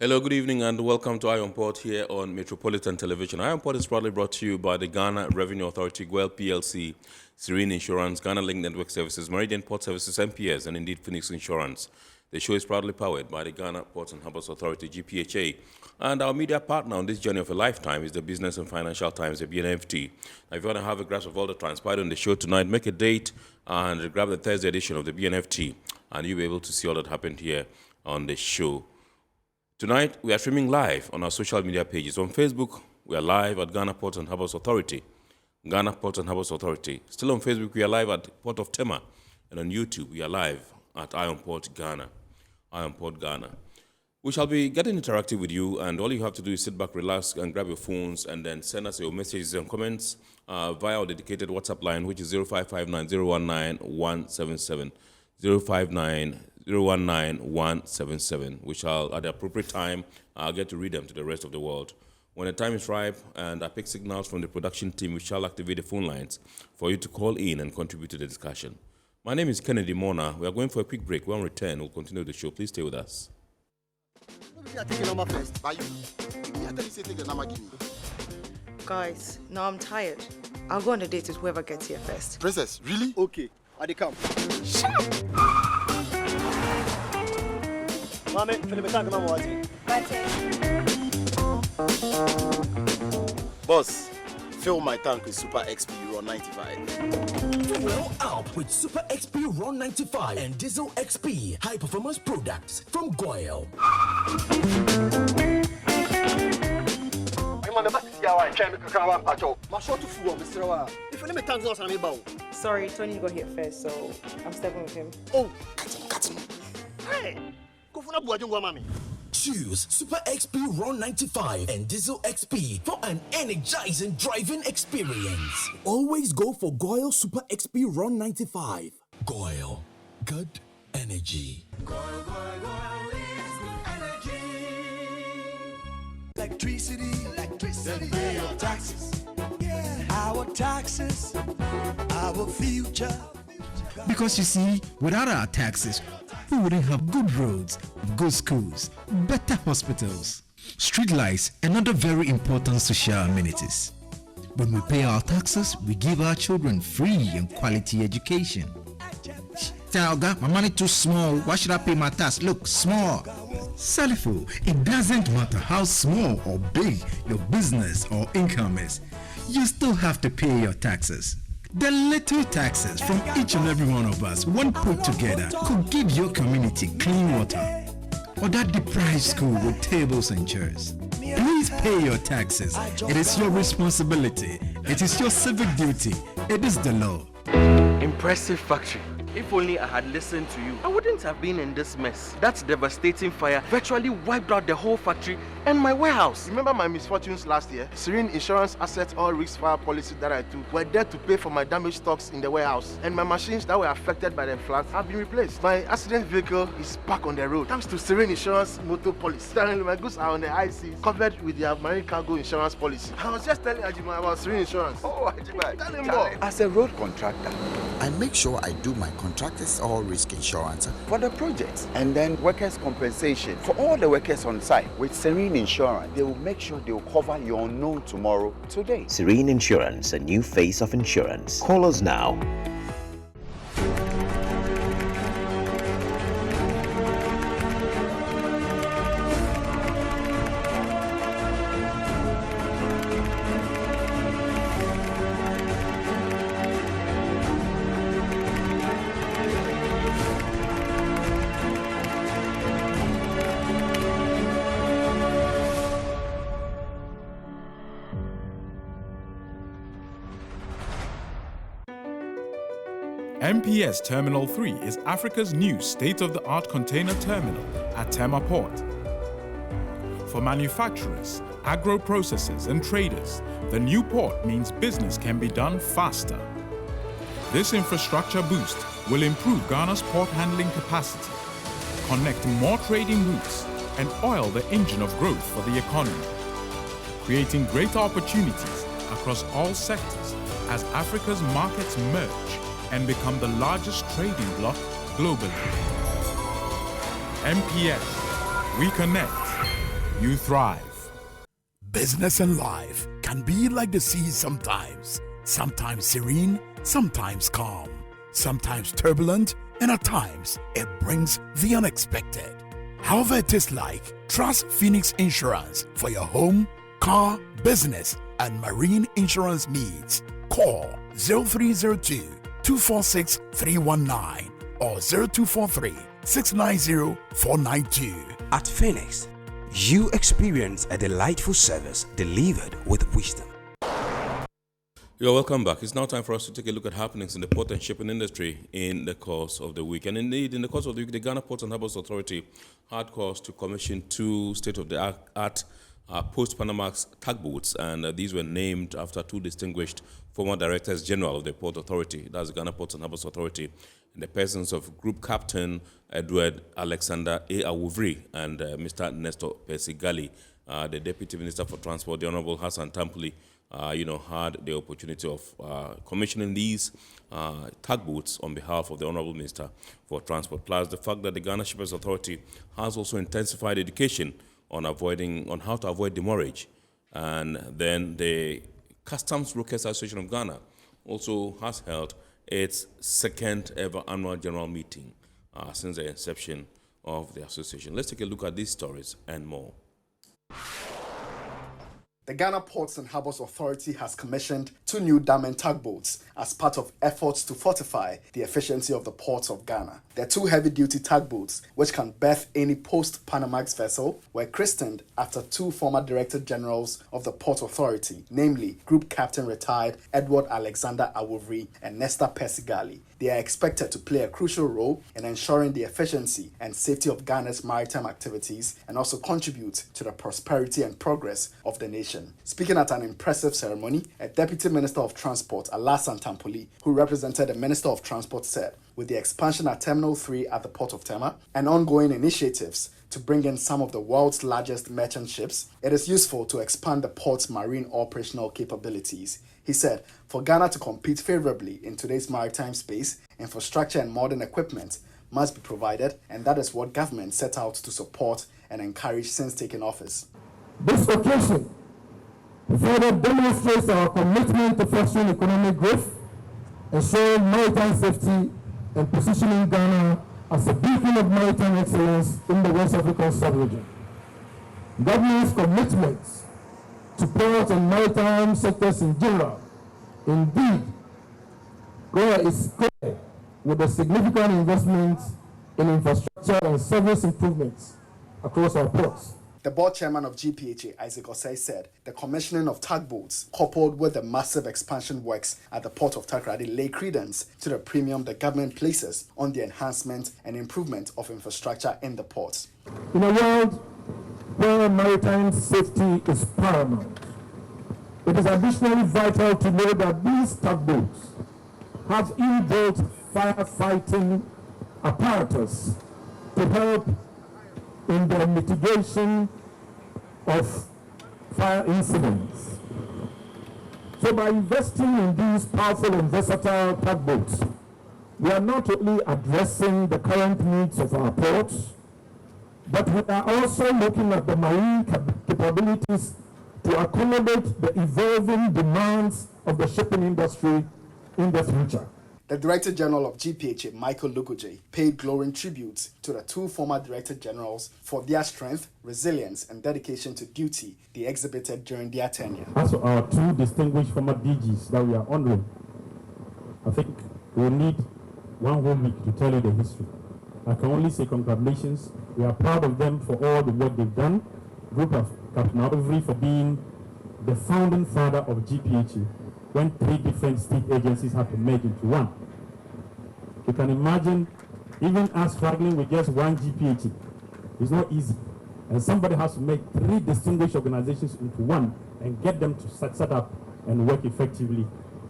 Hello, good evening, and welcome to Iron Port here on Metropolitan Television. Iron Port is proudly brought to you by the Ghana Revenue Authority, Goil PLC, Serene Insurance, Ghana Link Network Services, Meridian Port Services, MPS, and indeed Phoenix Insurance. The show is proudly powered by the Ghana Ports and Harbours Authority-GPHA. And our media partner on this journey of a lifetime is the Business and Financial Times, the BNFT. Now, if you want to have a grasp of all the transpired on the show tonight, make a date and grab the Thursday edition of the BNFT, and you'll be able to see all that happened here on the show. Tonight, we are streaming live on our social media pages. On Facebook, we are live at Ghana Ports and Harbours Authority. Ghana Ports and Harbours Authority. Still on Facebook, we are live at Port of Tema. And on YouTube, we are live at Iron Port Ghana. Iron Port Ghana. We shall be getting interactive with you, and all you have to do is sit back, relax, and grab your phones, and then send us your messages and comments via our dedicated WhatsApp line, which is 0559-019-177. 059-019-177. We shall, at the appropriate time, get to read them to the rest of the world. When the time is ripe and I pick signals from the production team, we shall activate the phone lines for you to call in and contribute to the discussion. My name is Kennedy Mona. We are going for a quick break. When we return, we'll continue the show. Please stay with us. Guys, now I'm tired. I'll go on a date with whoever gets here first. Princess, really? Okay, I come. Shut up! Mame, Boss, fill my tank with Super XP Euro 95. Fuel up with Super XP Ron 95 and Diesel XP high performance products from Goil. Sorry, Tony got here first, so I'm stepping with him. Oh, cut him. Hey, go for mommy. Choose Super XP Ron 95 and Diesel XP for an energizing driving experience. Always go for Goil Super XP Ron 95. Goil, good energy. Goil is good energy. Electricity, then pay your taxes. Yeah, our taxes, our future. Because you see, without our taxes, we wouldn't have good roads, good schools, better hospitals, street lights, and other very important social amenities. When we pay our taxes, we give our children free and quality education. Talga, my money too small. Why should I pay my tax? Look, small. Salifo, it doesn't matter how small or big your business or income is, you still have to pay your taxes. The little taxes from each and every one of us, when put together, could give your community clean water or that deprived school with tables and chairs. Please pay your taxes. It is your responsibility. It is your civic duty. It is the law. Impressive factory. If only I had listened to you, I wouldn't have been in this mess. That devastating fire virtually wiped out the whole factory and my warehouse. Remember my misfortunes last year? Serene Insurance Asset All Risk Fire policy that I took were there to pay for my damaged stocks in the warehouse, and my machines that were affected by the floods have been replaced. My accident vehicle is back on the road thanks to Serene Insurance motor policy. Currently, my goods are on the high seas, covered with their marine cargo insurance policy. I was just telling Ajima about Serene Insurance. Oh, Ajima, tell him more. As a road contractor, I make sure I do my contractors all risk insurance for the projects, and then workers' compensation for all the workers on site. With Serene Insurance, they will make sure they will cover your unknown tomorrow today. Serene Insurance, a new face of insurance. Call us now. MPS Terminal 3 is Africa's new state-of-the-art container terminal at Tema Port. For manufacturers, agro-processors and traders, the new port means business can be done faster. This infrastructure boost will improve Ghana's port handling capacity, connect more trading routes, and oil the engine of growth for the economy, creating greater opportunities across all sectors as Africa's markets merge and become the largest trading bloc globally. MPS, we connect, you thrive. Business and life can be like the sea sometimes. Sometimes serene, sometimes calm, sometimes turbulent, and at times it brings the unexpected. However it is like, trust Phoenix Insurance for your home, car, business, and marine insurance needs. Call 0302 246 319 or 0243 690 492. At Phoenix, you experience a delightful service delivered with wisdom. You're welcome back. It's now time for us to take a look at happenings in the port and shipping industry in the course of the week. And indeed, in the course of the week, the Ghana Ports and Harbours Authority had cause to commission 2 state-of-the-art post-Panamax tugboats, and these were named after 2 distinguished former Directors General of the Port Authority, that's the Ghana Ports and Harbours Authority, in the persons of Group Captain Edward Alexander A. Awuvri and Mr. Nestor Persigali. The Deputy Minister for Transport, the Honorable Hassan Tampuli, had the opportunity of commissioning these tugboats on behalf of the Honorable Minister for Transport. Plus, the fact that the Ghana Shippers Authority has also intensified education on how to avoid demurrage. And then the Customs Brokers Association of Ghana also has held its 2nd ever annual general meeting since the inception of the association. Let's take a look at these stories and more. The Ghana Ports and Harbours Authority has commissioned 2 new Damen tugboats as part of efforts to fortify the efficiency of the ports of Ghana. The 2 heavy-duty tugboats, which can berth any post-Panamax vessel, were christened after 2 former Director Generals of the Port Authority, namely Group Captain Retired Edward Alexander Awuvri and Nestor Persigali. They are expected to play a crucial role in ensuring the efficiency and safety of Ghana's maritime activities and also contribute to the prosperity and progress of the nation. Speaking at an impressive ceremony, a Deputy Minister of Transport, Alassane Tampuli, who represented the Minister of Transport, said, with the expansion at Terminal 3 at the Port of Tema and ongoing initiatives to bring in some of the world's largest merchant ships, it is useful to expand the port's marine operational capabilities. He said, for Ghana to compete favorably in today's maritime space, infrastructure and modern equipment must be provided, and that is what government set out to support and encourage since taking office. This occasion further demonstrates our commitment to fostering economic growth, ensuring maritime safety, and positioning Ghana as a beacon of maritime excellence in the West African sub-region. Government's commitment to port and maritime sectors in general, indeed, Goil is clear with a significant investment in infrastructure and service improvements across our ports. The board chairman of GPHA, Isaac Osei, said the commissioning of tugboats, coupled with the massive expansion works at the port of Takoradi, lay credence to the premium the government places on the enhancement and improvement of infrastructure in the ports. In a world where maritime safety is paramount, it is additionally vital to know that these tugboats have inbuilt firefighting apparatus to help in the mitigation of fire incidents. So by investing in these powerful and versatile tugboats, we are not only addressing the current needs of our ports, but we are also looking at the marine capabilities to accommodate the evolving demands of the shipping industry in the future. The Director General of GPHA, Michael Lugoje, paid glowing tributes to the 2 former Director Generals for their strength, resilience, and dedication to duty they exhibited during their tenure. As for our 2 distinguished former DGs that we are honoring, I think we'll need one whole week to tell you the history. I can only say congratulations. We are proud of them for all the work they've done. Group of Captain Awuvri for being the founding father of GPHA, when 3 different state agencies had to merge into one. You can imagine, even us struggling with just one GPHA, it's not easy. And somebody has to make 3 distinguished organizations into one and get them to set up and work effectively.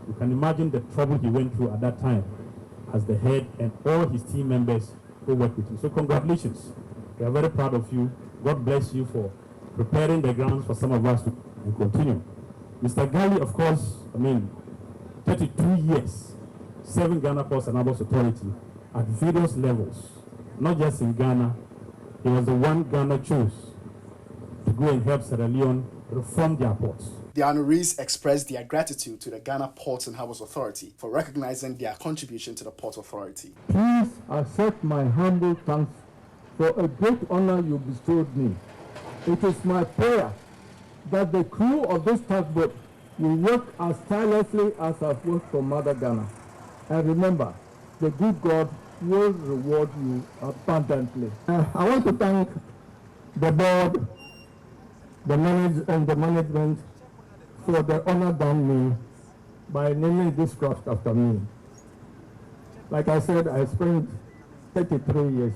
You can imagine the trouble he went through at that time as the head and all his team members who work with him. So congratulations. We are very proud of you. God bless you for preparing the grounds for some of us to continue. Mr. Gali, of course, 32 years, serving Ghana Ports and Harbours Authority at various levels, not just in Ghana. He was the one Ghana chose to go and help Sierra Leone reform their ports. The honorees expressed their gratitude to the Ghana Ports and Harbours Authority for recognizing their contribution to the Port Authority. Please accept my humble thanks for a great honor you bestowed me. It is my prayer that the crew of this tugboat will work as tirelessly as I've worked for Mother Ghana. And remember, the good God will reward you abundantly. I want to thank the board, the management for the honor done me by naming this trust after me. Like I said, I spent 33 years.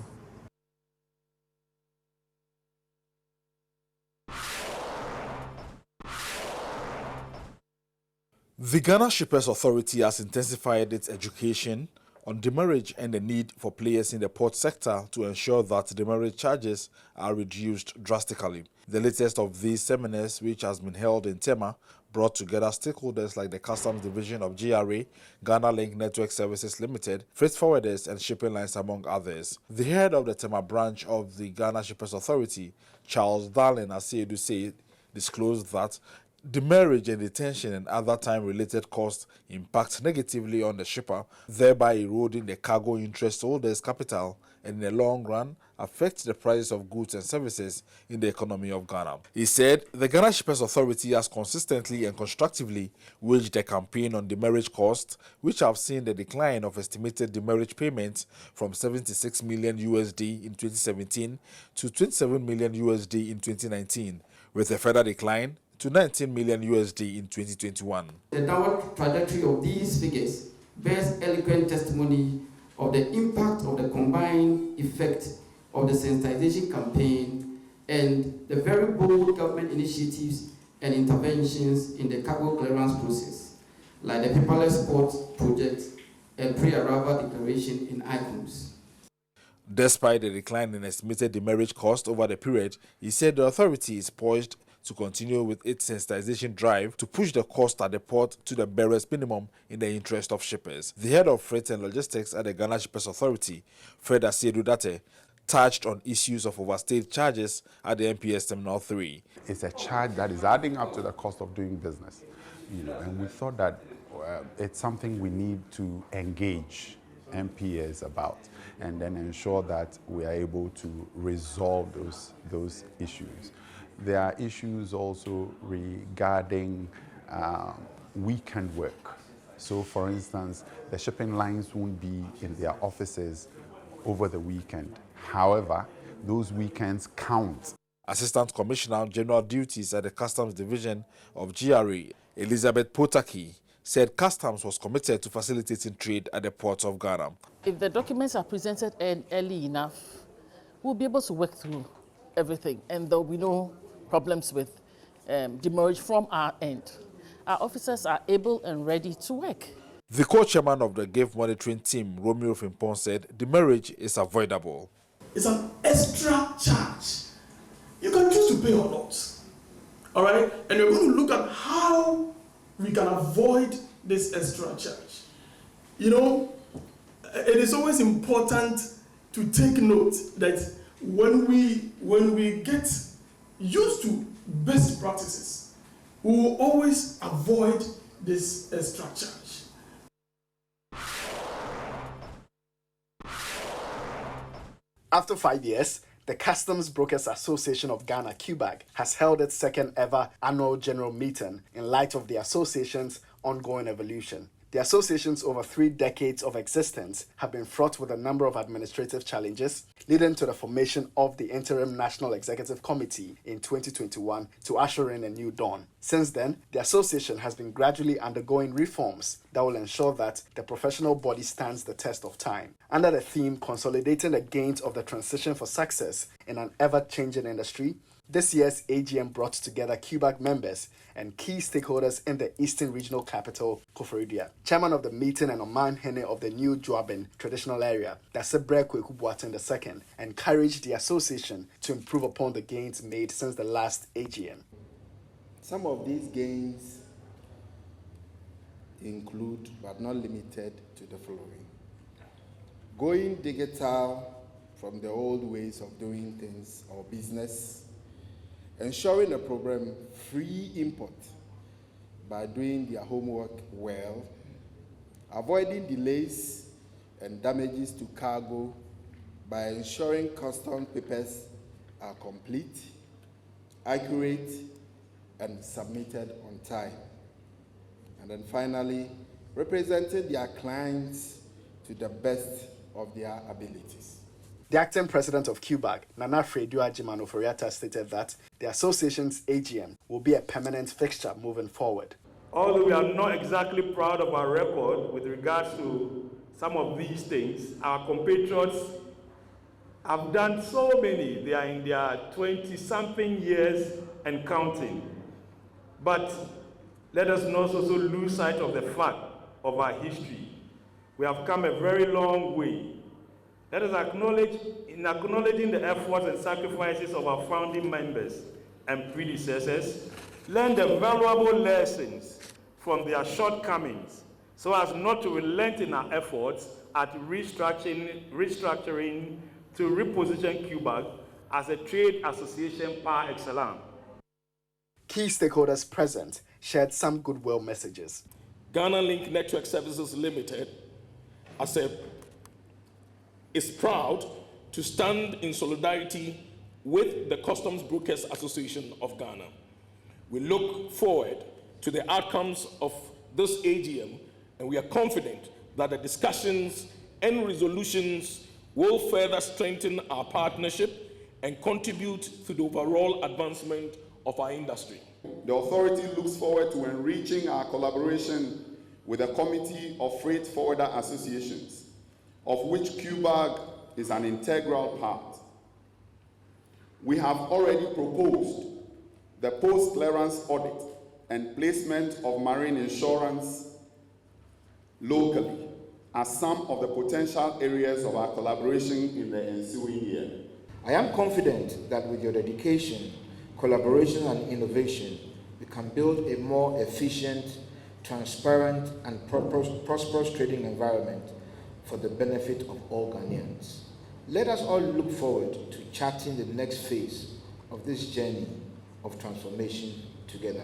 The Ghana Shippers Authority has intensified its education on demurrage and the need for players in the port sector to ensure that demurrage charges are reduced drastically. The latest of these seminars, which has been held in Tema, brought together stakeholders like the Customs Division of GRA, Ghana Link Network Services Limited, freight forwarders and shipping lines, among others. The head of the Tema branch of the Ghana Shippers Authority, Charles Darlin Asiedu, said, disclosed that demurrage and detention and other time-related costs impact negatively on the shipper, thereby eroding the cargo interest holders' capital and in the long run affect the prices of goods and services in the economy of Ghana. He said the Ghana Shippers Authority has consistently and constructively waged a campaign on demurrage costs, which have seen the decline of estimated demurrage payments from 76 million USD in 2017 to 27 million USD in 2019, with a further decline to 19 million USD in 2021. The downward trajectory of these figures bears eloquent testimony of the impact of the combined effect of the sensitization campaign and the very bold government initiatives and interventions in the cargo clearance process, like the paperless port project and pre-arrival declaration in ICOMS. Despite the decline in estimated demurrage cost over the period, he said the authority is poised to continue with its sensitization drive to push the cost at the port to the barest minimum in the interest of shippers. The head of freight and logistics at the Ghana Shippers Authority, Fred Asiedu Date, touched on issues of overstayed charges at the MPS Terminal 3. It's a charge that is adding up to the cost of doing business, and we thought that it's something we need to engage MPS about and then ensure that we are able to resolve those issues. There are issues also regarding weekend work. So, for instance, the shipping lines won't be in their offices over the weekend. However, those weekends count. Assistant Commissioner General Duties at the Customs Division of GRA, Elizabeth Potaki, said Customs was committed to facilitating trade at the ports of Ghana. If the documents are presented early enough, we'll be able to work through everything, and there will be no problems with demurrage from our end. Our officers are able and ready to work. The co-chairman of the GIF monitoring team, Romeo Fimpon, said demurrage is avoidable. It's an extra charge. You can choose to pay or not. All right? And we're going to look at how we can avoid this extra charge. You know, it is always important to take note that when we get used to best practices, we will always avoid this extra charge. After 5 years, the Customs Brokers Association of Ghana, CUBAG, has held its second ever annual general meeting in light of the association's ongoing evolution. The association's over 3 decades of existence have been fraught with a number of administrative challenges, leading to the formation of the Interim National Executive Committee in 2021 to usher in a new dawn. Since then, the association has been gradually undergoing reforms that will ensure that the professional body stands the test of time. Under the theme Consolidating the Gains of the Transition for Success in an Ever-Changing Industry, this year's AGM brought together CUBAG members and key stakeholders in the Eastern Regional Capital, Koforidua. Chairman of the meeting and Oman Hene of the New Juabin traditional area, Dasebre Kwekubuatan II, encouraged the association to improve upon the gains made since the last AGM. Some of these gains include, but not limited to, the following: going digital from the old ways of doing things or business, ensuring a problem-free import by doing their homework well, avoiding delays and damages to cargo by ensuring custom papers are complete, accurate, and submitted on time. And then finally, representing their clients to the best of their abilities. The acting president of CUBAG, Nana Fredua Jimanoforiata, stated that the association's AGM will be a permanent fixture moving forward. Although we are not exactly proud of our record with regards to some of these things, our compatriots have done so many. They are in their 20-something years and counting. But let us not also lose sight of the fact of our history. We have come a very long way. Let us acknowledge, in acknowledging the efforts and sacrifices of our founding members and predecessors, learn the valuable lessons from their shortcomings so as not to relent in our efforts at restructuring to reposition CUBAG as a trade association par excellence. Key stakeholders present shared some goodwill messages. Ghana Link Network Services Limited, is proud to stand in solidarity with the Customs Brokers Association of Ghana. We look forward to the outcomes of this AGM, and we are confident that the discussions and resolutions will further strengthen our partnership and contribute to the overall advancement of our industry. The authority looks forward to enriching our collaboration with the Committee of Freight Forwarder Associations, of which CUBAG is an integral part. We have already proposed the post-clearance audit and placement of marine insurance locally as some of the potential areas of our collaboration in the ensuing year. I am confident that with your dedication, collaboration, and innovation, we can build a more efficient, transparent, and prosperous trading environment for the benefit of all Ghanaians. Let us all look forward to charting the next phase of this journey of transformation together.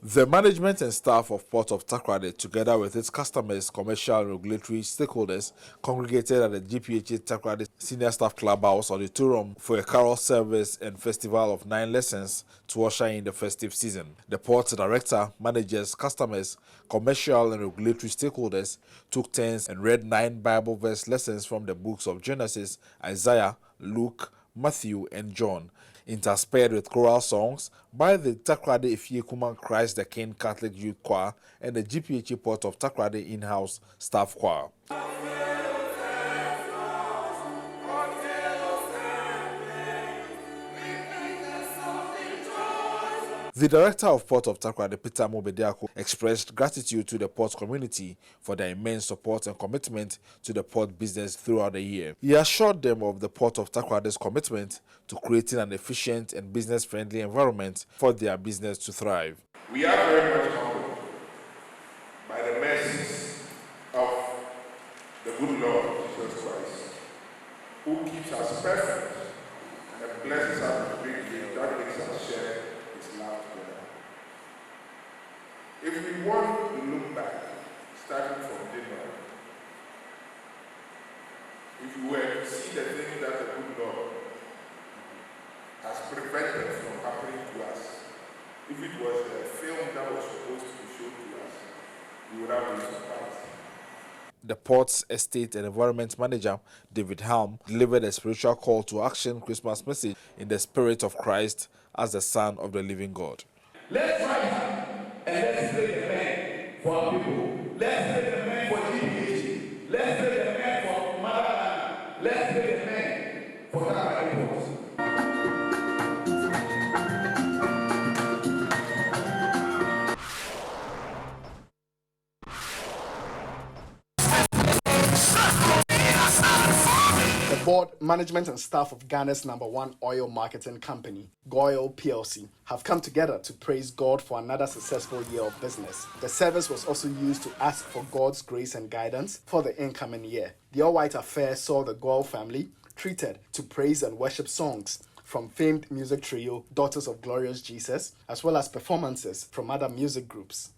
The management and staff of Port of Takoradi, together with its customers, commercial and regulatory stakeholders, congregated at the GPHA Takoradi Senior Staff Clubhouse Auditorium for a carol service and festival of 9 lessons to usher in the festive season. The Port's director, managers, customers, commercial and regulatory stakeholders took turns and read 9 Bible verse lessons from the books of Genesis, Isaiah, Luke, Matthew, and John, interspersed with choral songs by the Takoradi Efiekuman Christ the King Catholic Youth Choir and the GPHA Port of Takoradi in-house staff choir. The director of Port of Takoradi, Peter Mobediako, expressed gratitude to the port community for their immense support and commitment to the port business throughout the year. He assured them of the Port of Takoradi's commitment to creating an efficient and business-friendly environment for their business to thrive. We are very much humbled by the mercies of the good Lord Jesus Christ, who keeps us perfect and blesses us with great gifts that makes us share His love together. If we want to look back, starting from January, if we were to see the things that the good Lord has prevented from happening to us, if it was a film that was supposed to be shown to us, we would have been surprised. The Port's Estate and Environment Manager, David Helm, delivered a spiritual call to action Christmas message in the spirit of Christ as the Son of the living God. Let's rise up and let's play the man for our people. Let's play the man for GPHA. Let's play the man for Motherland. Let's play the man for Takoradi Ports. The board, management and staff of Ghana's #1 oil marketing company, Goil PLC, have come together to praise God for another successful year of business. The service was also used to ask for God's grace and guidance for the incoming year. The all-white affair saw the Goil family treated to praise and worship songs from famed music trio Daughters of Glorious Jesus, as well as performances from other music groups.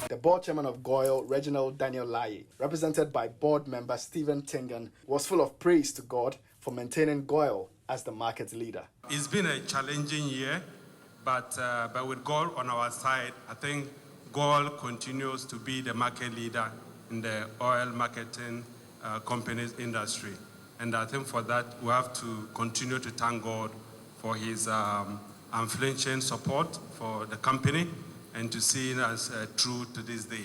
The board chairman of Goil, Reginald Daniel Laye, represented by board member Stephen Tingan, was full of praise to God for maintaining Goil as the market leader. It's been a challenging year, but with Goil on our side, I think Goil continues to be the market leader in the oil marketing companies industry. And I think for that, we have to continue to thank God for his unflinching support for the company and to see us through to this day.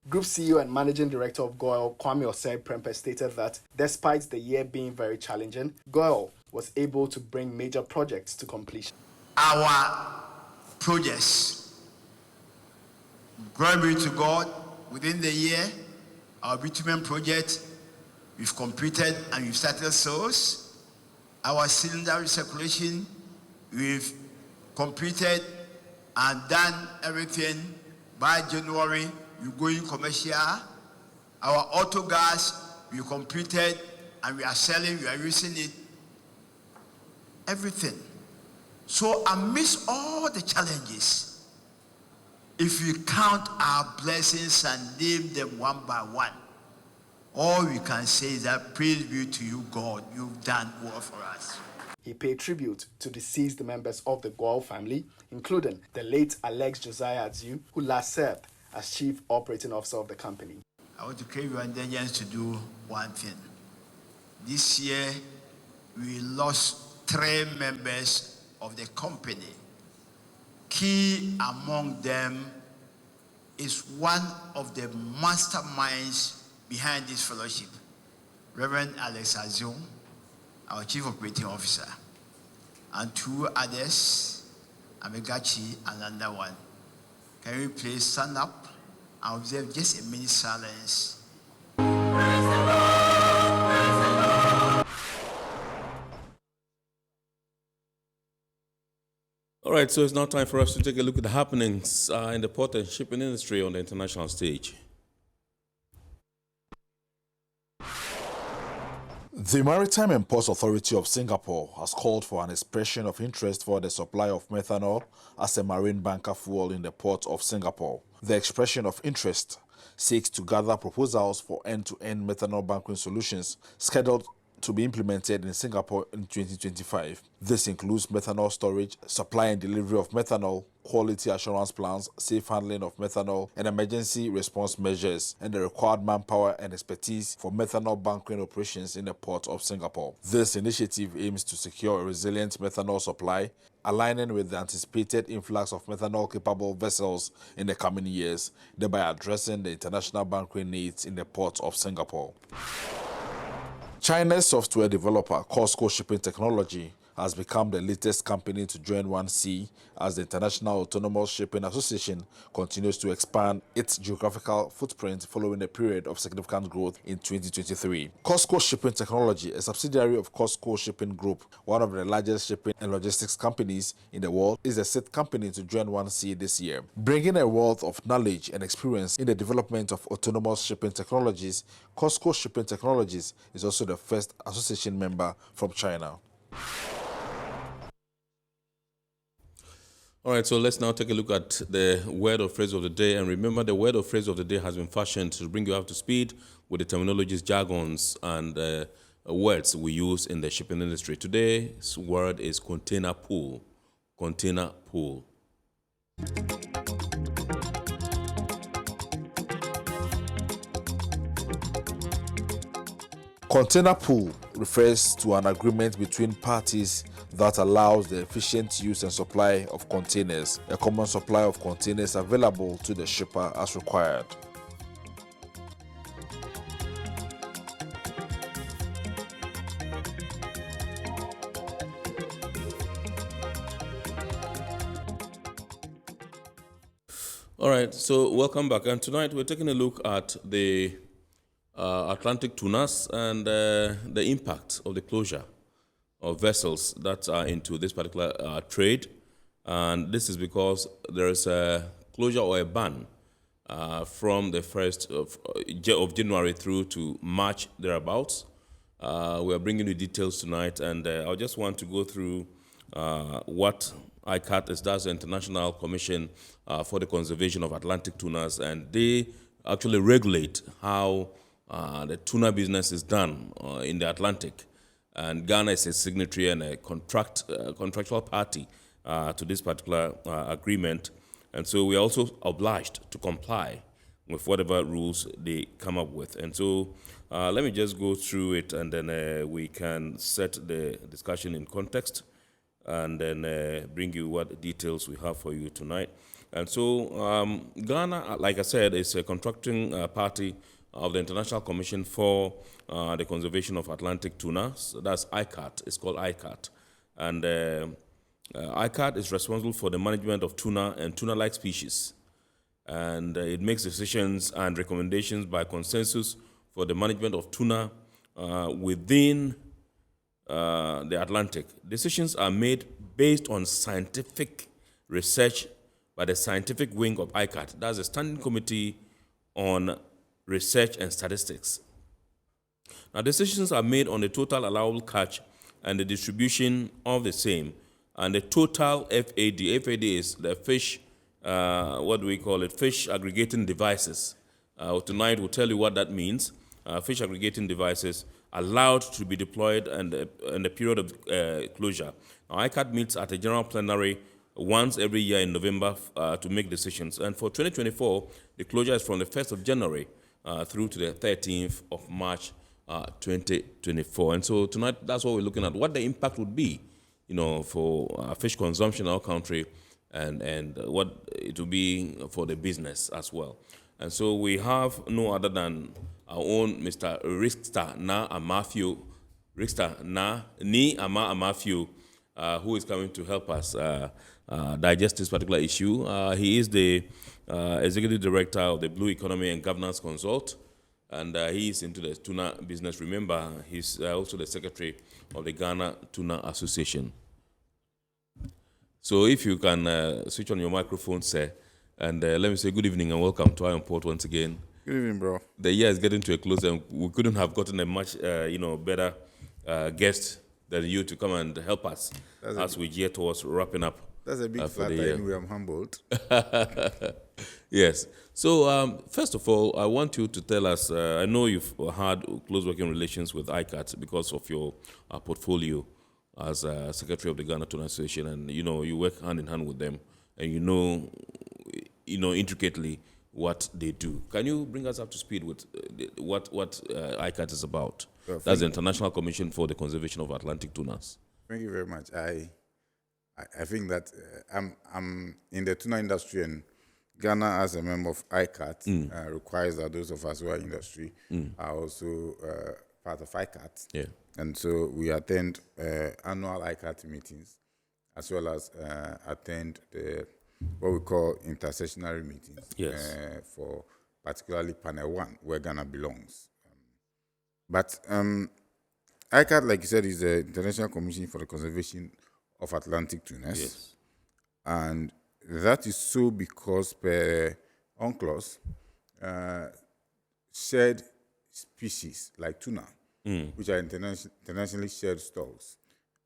Group CEO and Managing Director of Goil, Kwame Osei-Prempeh, stated that despite the year being very challenging, Goil was able to bring major projects to completion. Our projects, glory be to God, within the year, our bitumen project, we've completed and we've started sales. Our cylinder recirculation, we've completed and done everything. By January, we're going commercial. Our auto gas, we completed and we are selling, we are using it. Everything. So amidst all the challenges, if we count our blessings and name them one by one, all we can say is that praise be to you, God, you've done well for us. He paid tribute to deceased members of the Goil family, including the late Alex Josiah Adziu, who last served as Chief Operating Officer of the company. I want to crave your indulgence to do one thing. This year, we lost 3 members of the company. Key among them is one of the masterminds behind this fellowship, Reverend Alex Adziu, our Chief Operating Officer, and 2 others, Amegachi and another one. Can we please stand up and observe just a minute silence? All right, so it's now time for us to take a look at the happenings in the port and shipping industry on the international stage. The Maritime and Ports Authority of Singapore has called for an expression of interest for the supply of methanol as a marine bunker fuel in the port of Singapore. The expression of interest seeks to gather proposals for end-to-end methanol bunkering solutions scheduled to be implemented in Singapore in 2025. This includes methanol storage, supply and delivery of methanol, quality assurance plans, safe handling of methanol, and emergency response measures, and the required manpower and expertise for methanol bunkering operations in the port of Singapore. This initiative aims to secure a resilient methanol supply, aligning with the anticipated influx of methanol-capable vessels in the coming years, thereby addressing the international bunkering needs in the port of Singapore. China's software developer, COSCO Shipping Technology, has become the latest company to join 1C as the International Autonomous Shipping Association continues to expand its geographical footprint following a period of significant growth in 2023. COSCO Shipping Technology, a subsidiary of COSCO Shipping Group, one of the largest shipping and logistics companies in the world, is the 6th company to join 1C this year. Bringing a wealth of knowledge and experience in the development of autonomous shipping technologies, COSCO Shipping Technologies is also the first association member from China. All right, so let's now take a look at the word or phrase of the day. And remember, the word or phrase of the day has been fashioned to bring you up to speed with the terminologies, jargons, and words we use in the shipping industry. Today's word is container pool. Container pool. Container pool refers to an agreement between parties that allows the efficient use and supply of containers, a common supply of containers available to the shipper as required. All right, so welcome back. And tonight we're taking a look at the Atlantic tunas and the impact of the closure of vessels that are into this particular trade. And this is because there is a closure or a ban from the 1st of January through to March thereabouts. We are bringing you details tonight, and I just want to go through what ICAT is. That's the International Commission for the Conservation of Atlantic Tunas, and they actually regulate how the tuna business is done in the Atlantic. And Ghana is a signatory and a contractual party to this particular agreement. And so we are also obliged to comply with whatever rules they come up with. And so let me just go through it, and then we can set the discussion in context, and then bring you what details we have for you tonight. And so Ghana, like I said, is a contracting party of the International Commission for the Conservation of Atlantic Tuna. So that's ICAT. It's called ICAT. And ICAT is responsible for the management of tuna and tuna-like species. And it makes decisions and recommendations by consensus for the management of tuna within the Atlantic. Decisions are made based on scientific research by the scientific wing of ICAT. That's the Standing Committee on Research and Statistics. Now, decisions are made on the total allowable catch and the distribution of the same, and the total FAD. FAD is the fish, what do we call it? Fish aggregating devices. Tonight we'll tell you what that means. Fish aggregating devices allowed to be deployed in the period of closure. Now, ICAT meets at a general plenary once every year in November to make decisions. And for 2024, the closure is from the 1st of January through to the 13th of March 2024. And so tonight, that's what we're looking at, what the impact would be, for fish consumption in our country, and what it will be for the business as well. And so we have no other than our own Mr. Rixta Na Amafio, Rixta Na Ni Ama Amafio, who is coming to help us digest this particular issue. He is the Executive Director of the Blue Economy and Governance Consult, and he is into the tuna business. Remember, he's also the Secretary of the Ghana Tuna Association. So if you can switch on your microphone, sir, and let me say good evening and welcome to Iron Port once again. Good evening, bro. The year is getting to a close, and we couldn't have gotten a much, better guest than you to come and help us as we gear towards wrapping up. That's a big flatter. Anyway, I'm humbled. Yes. So first of all, I want you to tell us. I know you've had close working relations with ICAT because of your portfolio as Secretary of the Ghana Tuna Association, and you work hand in hand with them, and you know intricately what they do. Can you bring us up to speed with what ICAT is about? Well, that's the International Commission for the Conservation of Atlantic Tunas. Thank you very much. I think that I'm in the tuna industry, and Ghana, as a member of ICAT, requires that those of us who are in industry are also part of ICAT. Yeah. And so we attend annual ICAT meetings, as well as attend what we call intersessionary meetings. Yes. For particularly Panel 1, where Ghana belongs. But ICAT, like you said, is the International Commission for the Conservation of Atlantic Tunas. Yes. And that is so because per UNCLOS, shared species like tuna, which are internationally shared stocks,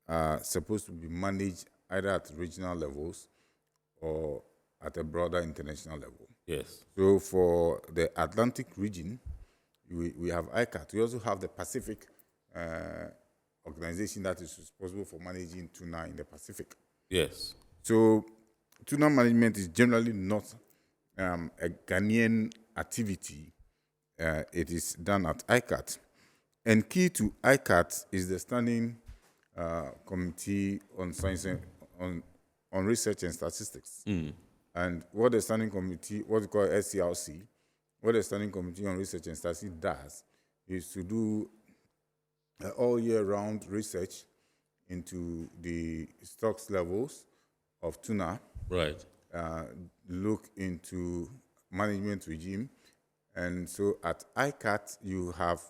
are supposed to be managed either at regional levels or at a broader international level. Yes. So for the Atlantic region, we have ICAT. We also have the Pacific organization that is responsible for managing tuna in the Pacific. Yes. So tuna management is generally not a Ghanaian activity. It is done at ICAT. And key to ICAT is the Standing Committee on Science on Research and Statistics. And what the Standing Committee, what we call SCRC, what the Standing Committee on Research and Statistics does is to do all year round research into the stocks levels of tuna. Right. look into management regime. And so at ICAT, you have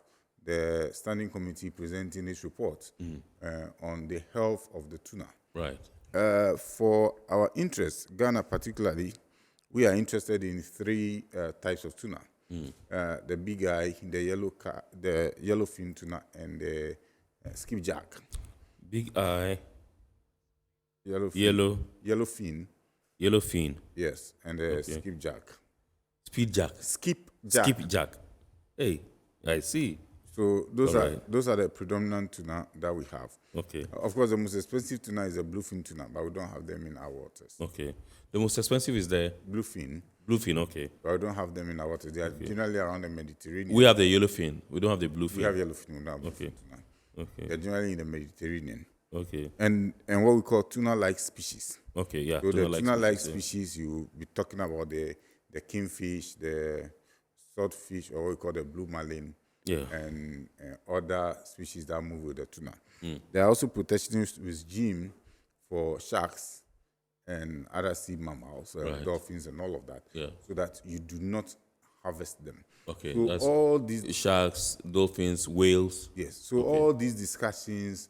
the standing committee presenting its report on the health of the tuna. Right. For our interest, Ghana particularly, we are interested in three types of tuna. The big eye, the yellowfin tuna, and the skipjack. Big eye. Yellowfin. Yellowfin. Yes, and the skipjack. Skipjack. Skipjack. Hey, I see. So those are the predominant tuna that we have. Okay. Of course, the most expensive tuna is the bluefin tuna, but we don't have them in our waters. Okay. The most expensive is the bluefin. Bluefin, okay. But we don't have them in our waters. They are generally around the Mediterranean. We have the yellowfin. We don't have the bluefin. We have yellowfin. We don't have bluefin tuna. Okay. They're generally in the Mediterranean. Okay. And what we call tuna-like species. Okay, yeah. So the tuna-like species, you will be talking about the kingfish, the swordfish, or what we call the blue marlin, and other species that move with the tuna. There are also protectionist regime for sharks and other sea mammals, dolphins and all of that, so that you do not harvest them. Okay, so that's all these sharks, dolphins, whales. Yes, so all these discussions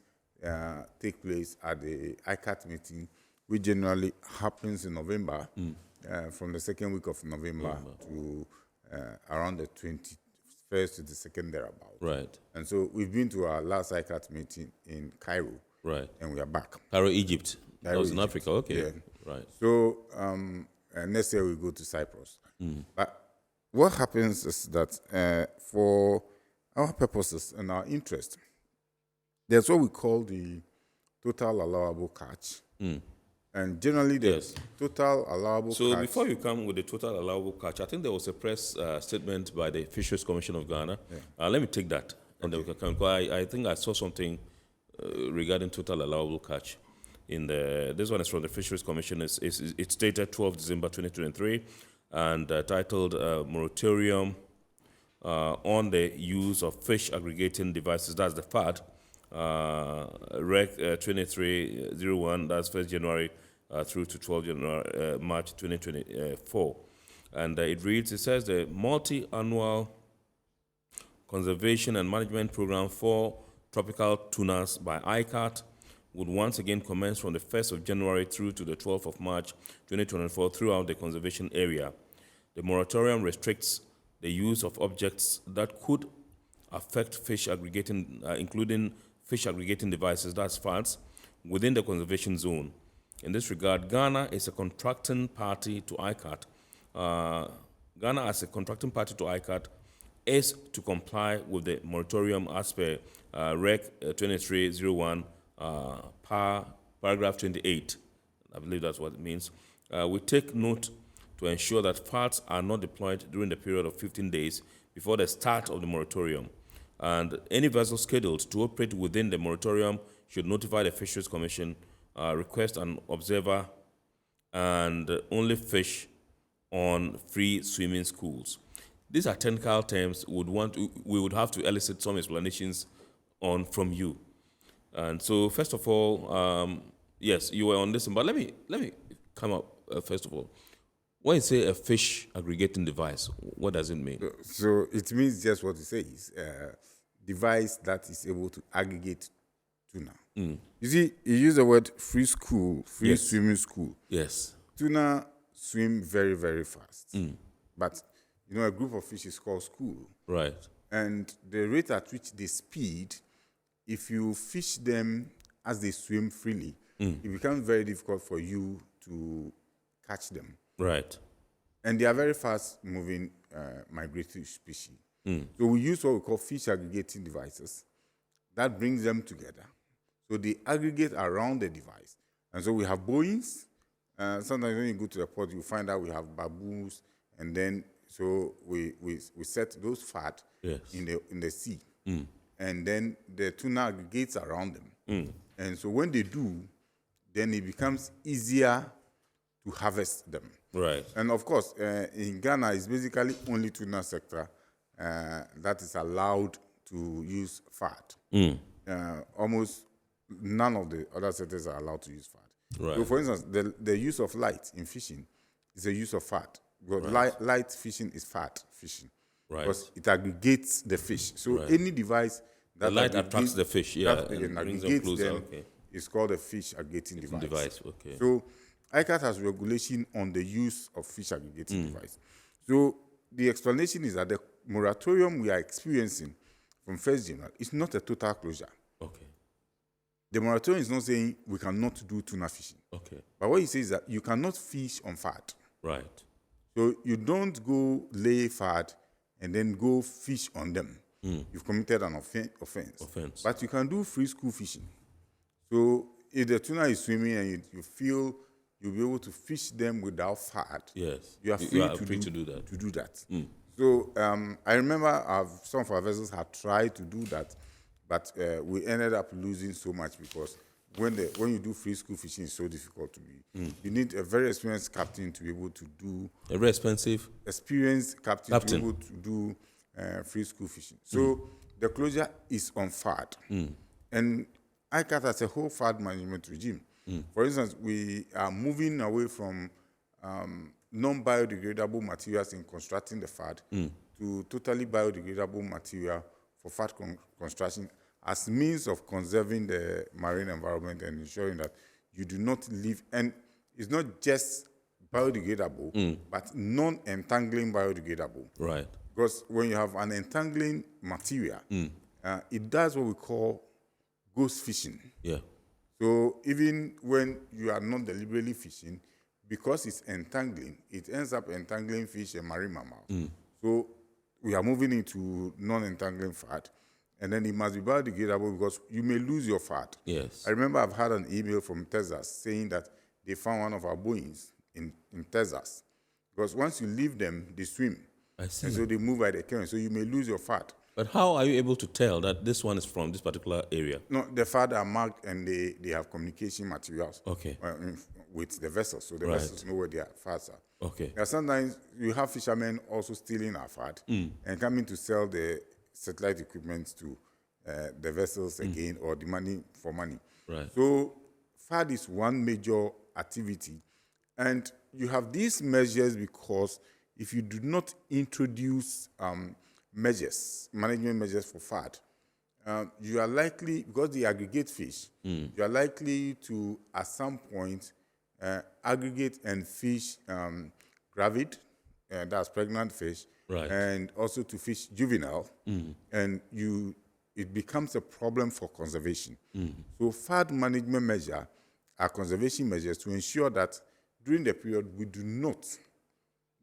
take place at the ICAT meeting, which generally happens in November, from the second week of November to around the 21st to the 2nd thereabout. Right. And so we've been to our last ICAT meeting in Cairo. Right. And we are back. Cairo, Egypt. Cairo, that was in Egypt. Africa, okay. Yeah. Right. So next year we go to Cyprus. But what happens is that for our purposes and our interest, there's what we call the total allowable catch. And generally, the total allowable catch. So before you come with the total allowable catch, I think there was a press statement by the Fisheries Commission of Ghana. Let me take that. And then we can come. I think I saw something regarding total allowable catch. This one is from the Fisheries Commission. It's dated 12 December 2023 and titled Moratorium on the Use of Fish Aggregating Devices. That's the FAD. Rec 2301, that's 1st January through to 12 January, March 2024. And it says the multi-annual conservation and management program for tropical tunas by ICAT would once again commence from the 1st of January through to the 12th of March 2024 throughout the conservation area. The moratorium restricts the use of objects that could affect fish aggregating, including fish aggregating devices, that's FADs, within the conservation zone. In this regard, Ghana is a contracting party to ICAT. Ghana, as a contracting party to ICAT, is to comply with the moratorium as per Rec 2301, paragraph 28. I believe that's what it means. We take note to ensure that FADs are not deployed during the period of 15 days before the start of the moratorium. And any vessel scheduled to operate within the moratorium should notify the Fisheries Commission, request an observer, and only fish on free swimming schools. These are technical terms we would have to elicit some explanations on from you. And so, first of all, yes, you were on this, but let me come up first of all. When you say a fish aggregating device, what does it mean? So it means just what it says. Device that is able to aggregate tuna. You see, you use the word free swimming school. Yes. Tuna swim very, very fast. But, a group of fish is called school. Right. And the rate at which they speed, if you fish them as they swim freely, it becomes very difficult for you to catch them. Right. And they are very fast-moving migratory species. So we use what we call fish aggregating devices. That brings them together. So they aggregate around the device. And so we have buoys. Sometimes when you go to the port, you find out we have baboons. And then so we set those fat in the sea. And then the tuna aggregates around them. And so when they do, then it becomes easier to harvest them. Right. And of course, in Ghana, it's basically only tuna sector that is allowed to use fat. Almost none of the other sectors are allowed to use fat. Right. So, for instance, the use of light in fishing is the use of fat. Because Right. light fishing is fat fishing. Right. Because it aggregates the fish. So Right. any device The that light attracts aggregates- the fish, that and brings them aggregates closer, them okay. is called a fish aggregating device. Okay. So ICAT has regulation on the use of fish aggregating Mm. device. So the explanation is that the moratorium we are experiencing from 1st January is not a total closure. Okay. The moratorium is not saying we cannot do tuna fishing. Okay. But what it says is that you cannot fish on fat. Right. So you don't go lay fat and then go fish on them. Mm. You've committed an offense. Offense. But you can do free school fishing. So if the tuna is swimming and you feel you'll be able to fish them without fat, Yes. you are You free, are to, free do, to do that. To do that. Mm. So I remember some of our vessels had tried to do that, but we ended up losing so much because when you do free school fishing, it's so difficult to be. You need a very experienced captain to be able to do. A very expensive. Experienced captain to be able to do free school fishing. So the closure is on fat, and ICAT has a whole fat management regime. For instance, we are moving away from non-biodegradable materials in constructing the fat to totally biodegradable material for fat construction as means of conserving the marine environment and ensuring that you do not leave. And it's not just biodegradable, but non-entangling biodegradable. Right. Because when you have an entangling material, it does what we call ghost fishing. Yeah. So even when you are not deliberately fishing, because it's entangling, it ends up entangling fish and marine mammals. So we are moving into non-entangling fat, and then it must be biodegradable because you may lose your fat. Yes. I remember I've had an email from Texas saying that they found one of our Boeings in Texas, because once you leave them, they swim. I see. And so they move by the current, so you may lose your fat. But how are you able to tell that this one is from this particular area? No, the fat are marked and they have communication materials Okay. With the vessels, so the Right. vessels know where their fats are. Okay. Now, sometimes you have fishermen also stealing our fat and coming to sell the satellite equipment to the vessels again or demanding for money. Right. So fat is one major activity, and you have these measures because if you do not introduce management measures for fat, you are likely, because they aggregate fish, you are likely to, at some point, aggregate and fish gravid, that's pregnant fish, Right. and also to fish juvenile, and it becomes a problem for conservation. So fat management measure are conservation measures to ensure that during the period we do not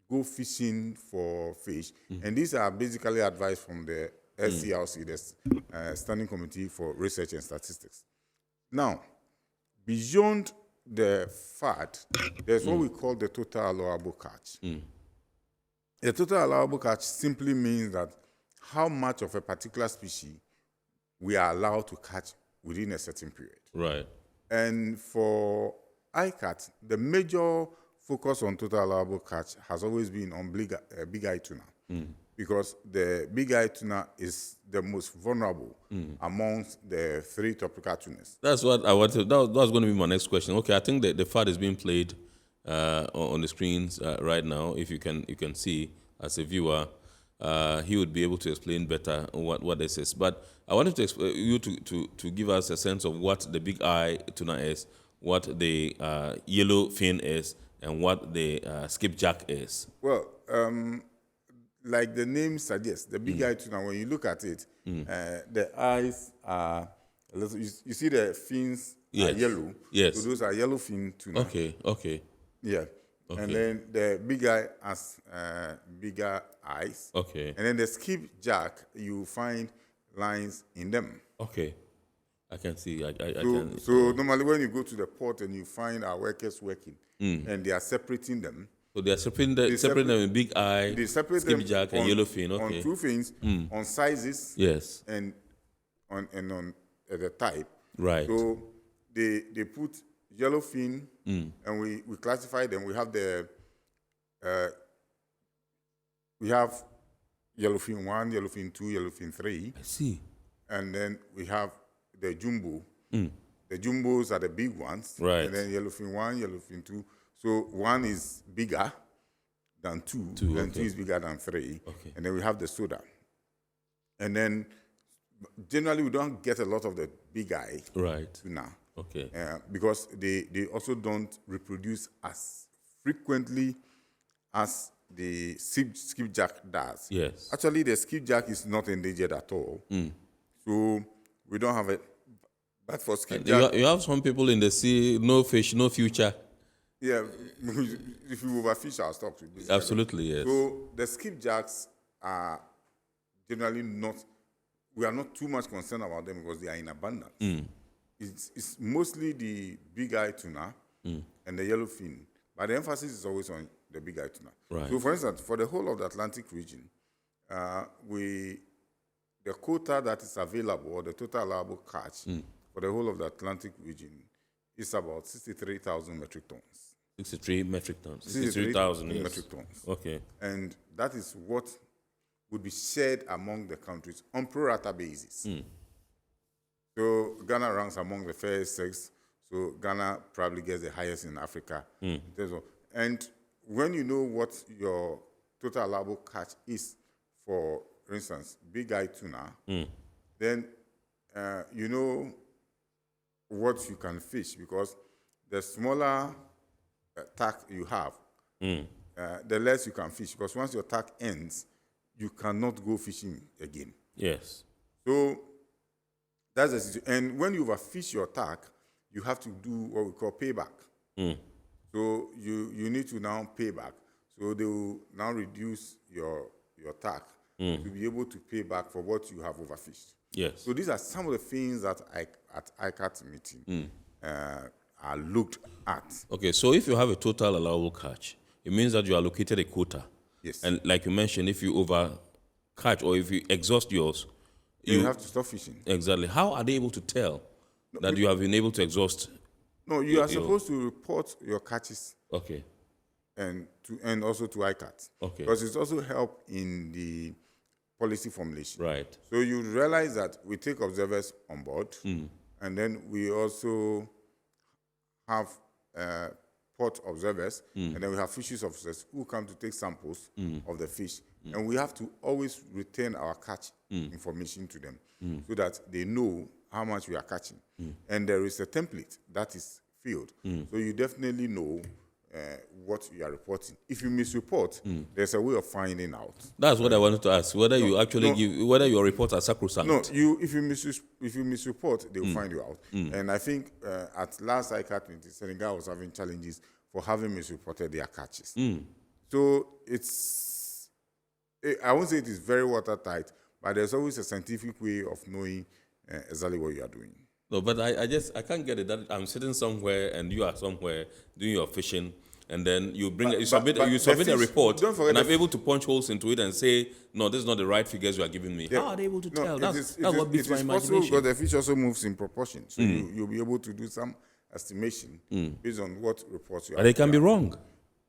go fishing for fish, and these are basically advice from the SCRC, the Standing Committee for Research and Statistics. Now, beyond the fat, there's what we call the total allowable catch. The total allowable catch simply means that how much of a particular species we are allowed to catch within a certain period. Right. And for ICAT, the major focus on total allowable catch has always been on big eye tuna, because the big eye tuna is the most vulnerable amongst the 3 tropical tunas. That's what I wanted. That was going to be my next question. Okay, I think that the fat is being played on the screens right now. If you can see as a viewer, he would be able to explain better what this is. But I wanted you to give us a sense of what the big eye tuna is, what the yellow fin is, and what the skipjack is. Well, like the name suggests, the big eye tuna, when you look at it, the eyes are a little, you see the fins are yellow. Yes. So those are yellow fin tuna. Okay. Yeah. Okay. And then the big eye has bigger eyes. Okay. And then the skipjack, you find lines in them. Okay. I can see. I So, can. so normally when you go to the port and you find our workers working, and they are separating them. So they are separating them in big eye, They separate them skipjack, and yellow fin. Okay. on 2 fins, on sizes, Yes. and on the type. Right. So they put yellow fin, and we classify them. We have yellowfin 1, yellowfin 2, yellowfin 3. I see. And then we have the jumbo. The jumbos are the big ones. Right. And then yellowfin 1, yellowfin 2. So 1 is bigger than 2, and 2 is bigger than 3. Okay. And then we have the soda. And then generally we don't get a lot of the big eye tuna. Okay. Because they also don't reproduce as frequently as the skipjack does. Yes. Actually, the skipjack is not endangered at all. So we don't have it. But for skipjack... You have some people in the sea, no fish, no future. Yeah, if we overfish our stocks. Absolutely, yes. So the skipjacks are generally not... We are not too much concerned about them because they are in abundance. It's mostly the big-eye tuna and the yellowfin. But the emphasis is always on the big-eye tuna. Right. So, for instance, for the whole of the Atlantic region, the quota that is available, or the total allowable catch for the whole of the Atlantic region is about 63,000 metric tons. 63 metric tons. 63,000 yes. metric tons. Okay. And that is what would be shared among the countries on pro rata basis. So Ghana ranks among the first 6. So Ghana probably gets the highest in Africa. And when you know what your total allowable catch is for instance, big-eye tuna, then you know what you can fish, because the smaller tack you have, the less you can fish, because once your tack ends, you cannot go fishing again. Yes. So that's the situation. And when you overfish your tack, you have to do what we call payback. So you need to now pay back. So they will now reduce your tack to be able to pay back for what you have overfished. Yes. So these are some of the things that at ICAT meeting are looked at. Okay, so if you have a total allowable catch, it means that you allocated a quota. Yes. And like you mentioned, if you over catch or if you exhaust yours, you have to stop fishing. Exactly. How are they able to tell that you have been able to exhaust? No, you are supposed to report your catches. Okay. And also to ICAT. Okay. Because it's also help in the policy formulation. Right. So you realize that we take observers on board, and then we also have port observers, and then we have fisheries officers who come to take samples of the fish. And we have to always return our catch information to them so that they know how much we are catching. And there is a template that is filled. So you definitely know what you are reporting. If you misreport, there's a way of finding out. That's what I wanted to ask. Whether you actually give, whether your reports are sacrosanct. No, if you misreport, they will find you out. And I think at last ICAT meeting, Senegal was having challenges for having misreported their catches. So I won't say it is very watertight, but there's always a scientific way of knowing exactly what you are doing. No, but I can't get it. That I'm sitting somewhere and you are somewhere doing your fishing, and then you submit a report, and I'm able to punch holes into it and say, no, this is not the right figures you are giving me. Yeah. How are they able to tell? That's what beats my imagination. Because the fish also moves in proportion, so you'll be able to do some estimation based on what reports you have. But they can be wrong.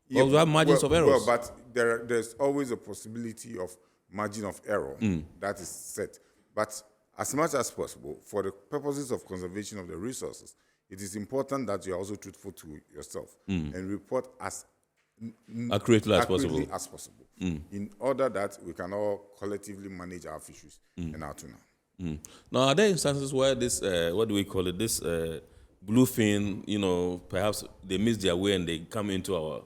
Yeah, you have margins of errors. Well, but there's always a possibility of margin of error that is set. But as much as possible, for the purposes of conservation of the resources, it is important that you are also truthful to yourself and report as accurately as possible, in order that we can all collectively manage our fisheries and our tuna. Now, are there instances where this, what do we call it, this bluefin, perhaps they miss their way and they come into our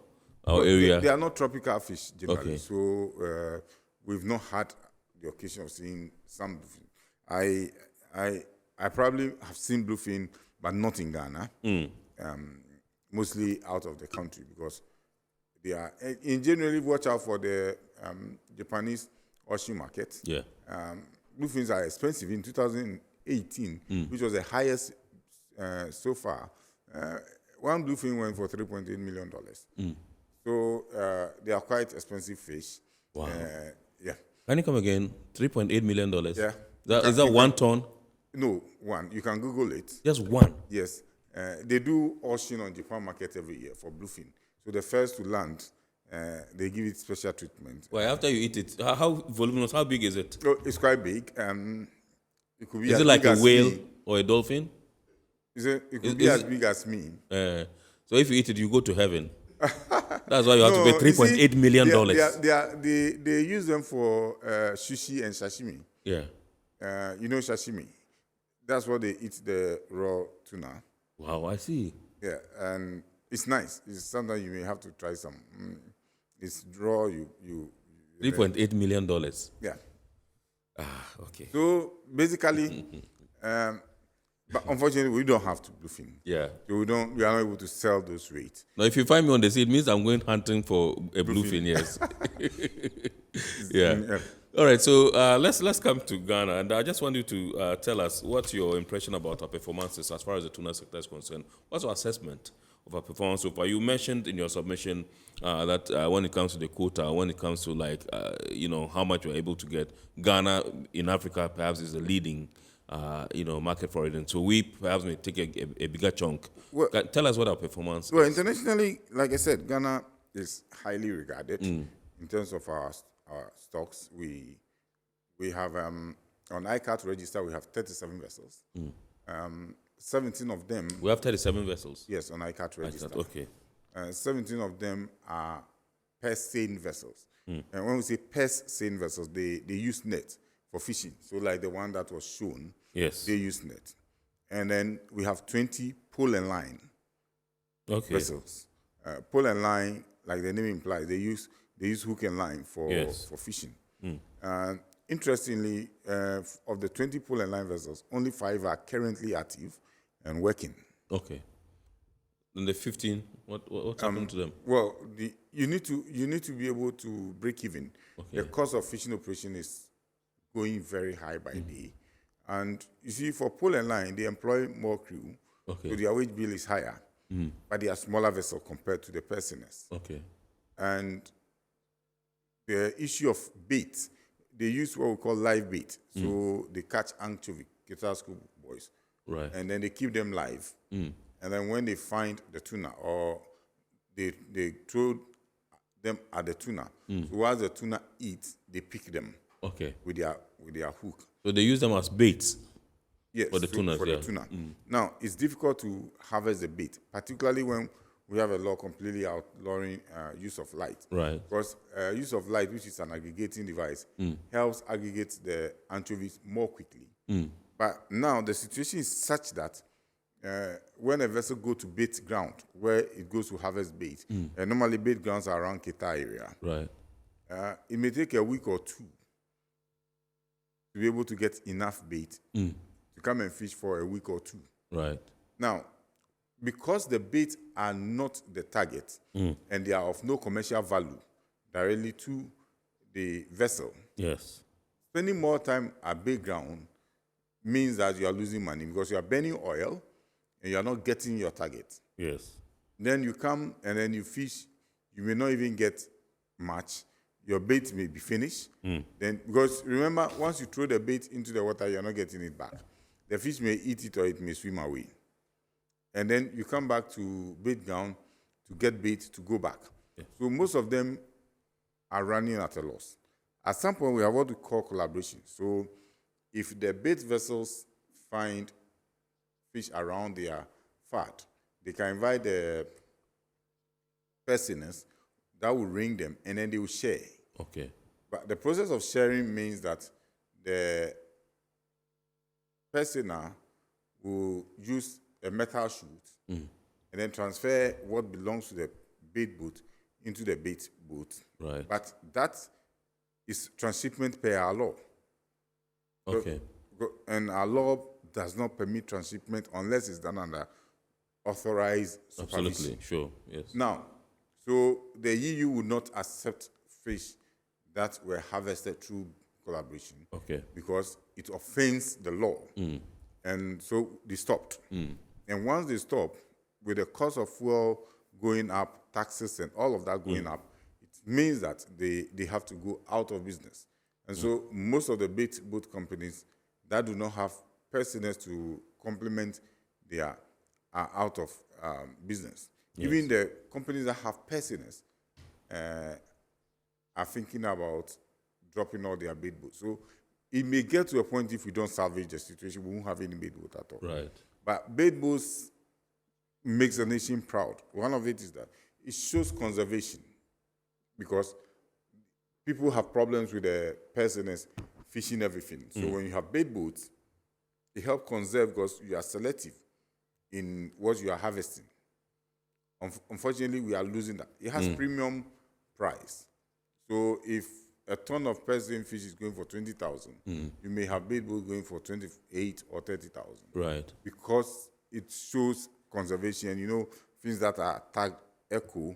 area? They are not tropical fish generally, so we've not had the occasion of seeing some bluefin. I probably have seen bluefin, but not in Ghana. Mostly out of the country, because they are. In generally, watch out for the Japanese ocean market. Yeah. Bluefins are expensive. In 2018, which was the highest so far, one bluefin went for $3.8 million. So they are quite expensive fish. Wow. Yeah. Can you come again? $3.8 million. Yeah. Is that 1 ton? No, one. You can Google it. Just one? Yes. They do auction on Japan market every year for bluefin. So the first to land, they give it special treatment. Well, after you eat it, how voluminous, how big is it? Oh, it's quite big. It could be is as it like big a whale me. Or a dolphin? It could be as big as me. So if you eat it, you go to heaven? That's why you have to pay $3.8 million. They use them for sushi and sashimi. Yeah. You know sashimi? That's what they eat, the raw tuna. Wow, I see. Yeah, and it's nice. Sometimes you may have to try some. It's raw. You $3.8 million. Yeah. Ah, okay. So basically, but unfortunately, we don't have to bluefin. Yeah. So we are not able to sell those rates. Now, if you find me on the sea, it means I'm going hunting for a bluefin. Yes. Yeah. All right. So let's come to Ghana, and I just want you to tell us what your impression about our performances as far as the tuna sector is concerned. What's our assessment of our performance so far? You mentioned in your submission that when it comes to the quota, when it comes to how much we're able to get, Ghana in Africa perhaps is the leading market for it, and so we perhaps may take a bigger chunk. Well, tell us what our performance is. Internationally, like I said, Ghana is highly regarded in terms of our stocks. We have on ICAT register we have 37 vessels. 17 of them. We have 37 vessels. Yes, on ICAT register. Okay. 17 of them are pest seine vessels. And when we say pest seine vessels, they use net for fishing. So like the one that was shown, yes, they use net. And then we have 20 pole and line vessels. Pole and line, like the name implies, they use hook and line for fishing. Interestingly, of the 20 pole and line vessels, only 5 are currently active and working. Okay. And the 15, what's happened to them? Well, you need to be able to break even. Okay. The cost of fishing operation is going very high by day. And you see, for pole and line, they employ more crew, so their wage bill is higher, but they are smaller vessels compared to the personers. Okay. And the issue of bait, they use what we call live bait. So they catch anchovy, guitar school boys, right, and then they keep them live. And then when they find the tuna, or they throw them at the tuna, so while the tuna eats, they pick them. Okay. With their hook. So they use them as baits. Yes. For the tuna. The tuna. Now it's difficult to harvest the bait, particularly when we have a law completely outlawing use of light. Right. Because use of light, which is an aggregating device, helps aggregate the anchovies more quickly. But now the situation is such that when a vessel goes to bait ground, where it goes to harvest bait, normally bait grounds are around Kita area. Right. It may take a week or two to be able to get enough bait to come and fish for a week or two. Right. Now, because the bait are not the target and they are of no commercial value directly to the vessel, yes, spending more time at bait ground means that you are losing money because you are burning oil and you are not getting your target. Yes. Then you come and then you fish, you may not even get much. Your bait may be finished. Then, because remember, once you throw the bait into the water, you're not getting it back. The fish may eat it or it may swim away. And then you come back to bait ground to get bait to go back. Yeah. So most of them are running at a loss. At some point, we have what we call collaboration. So if the bait vessels find fish around their fat, they can invite the personers that will ring them, and then they will share. Okay. But the process of sharing means that the personer will use a metal chute and then transfer what belongs to the bait boat into the bait boat. Right. But that is transshipment per our law. Okay. And our law does not permit transshipment unless it's done under authorized supervision. Absolutely, sure, yes. Now, so the EU would not accept fish that were harvested through collaboration, because it offends the law. And so they stopped. And once they stopped, with the cost of fuel going up, taxes and all of that going up, it means that they have to go out of business. And so most of the bait boat companies that do not have personnel to complement their are out of business. Yes. Even the companies that have personnel are thinking about dropping all their bait boats. So it may get to a point, if we don't salvage the situation, we won't have any bait boat at all. Right. But bait boats makes the nation proud. One of it is that it shows conservation, because people have problems with the persons fishing everything. So when you have bait boats, it helps conserve because you are selective in what you are harvesting. Unfortunately, we are losing that. It has premium price. So if a ton of person fish is going for 20,000, you may have bait boat going for 28 or 30,000. Right. Because it shows conservation. You know, things that are tagged eco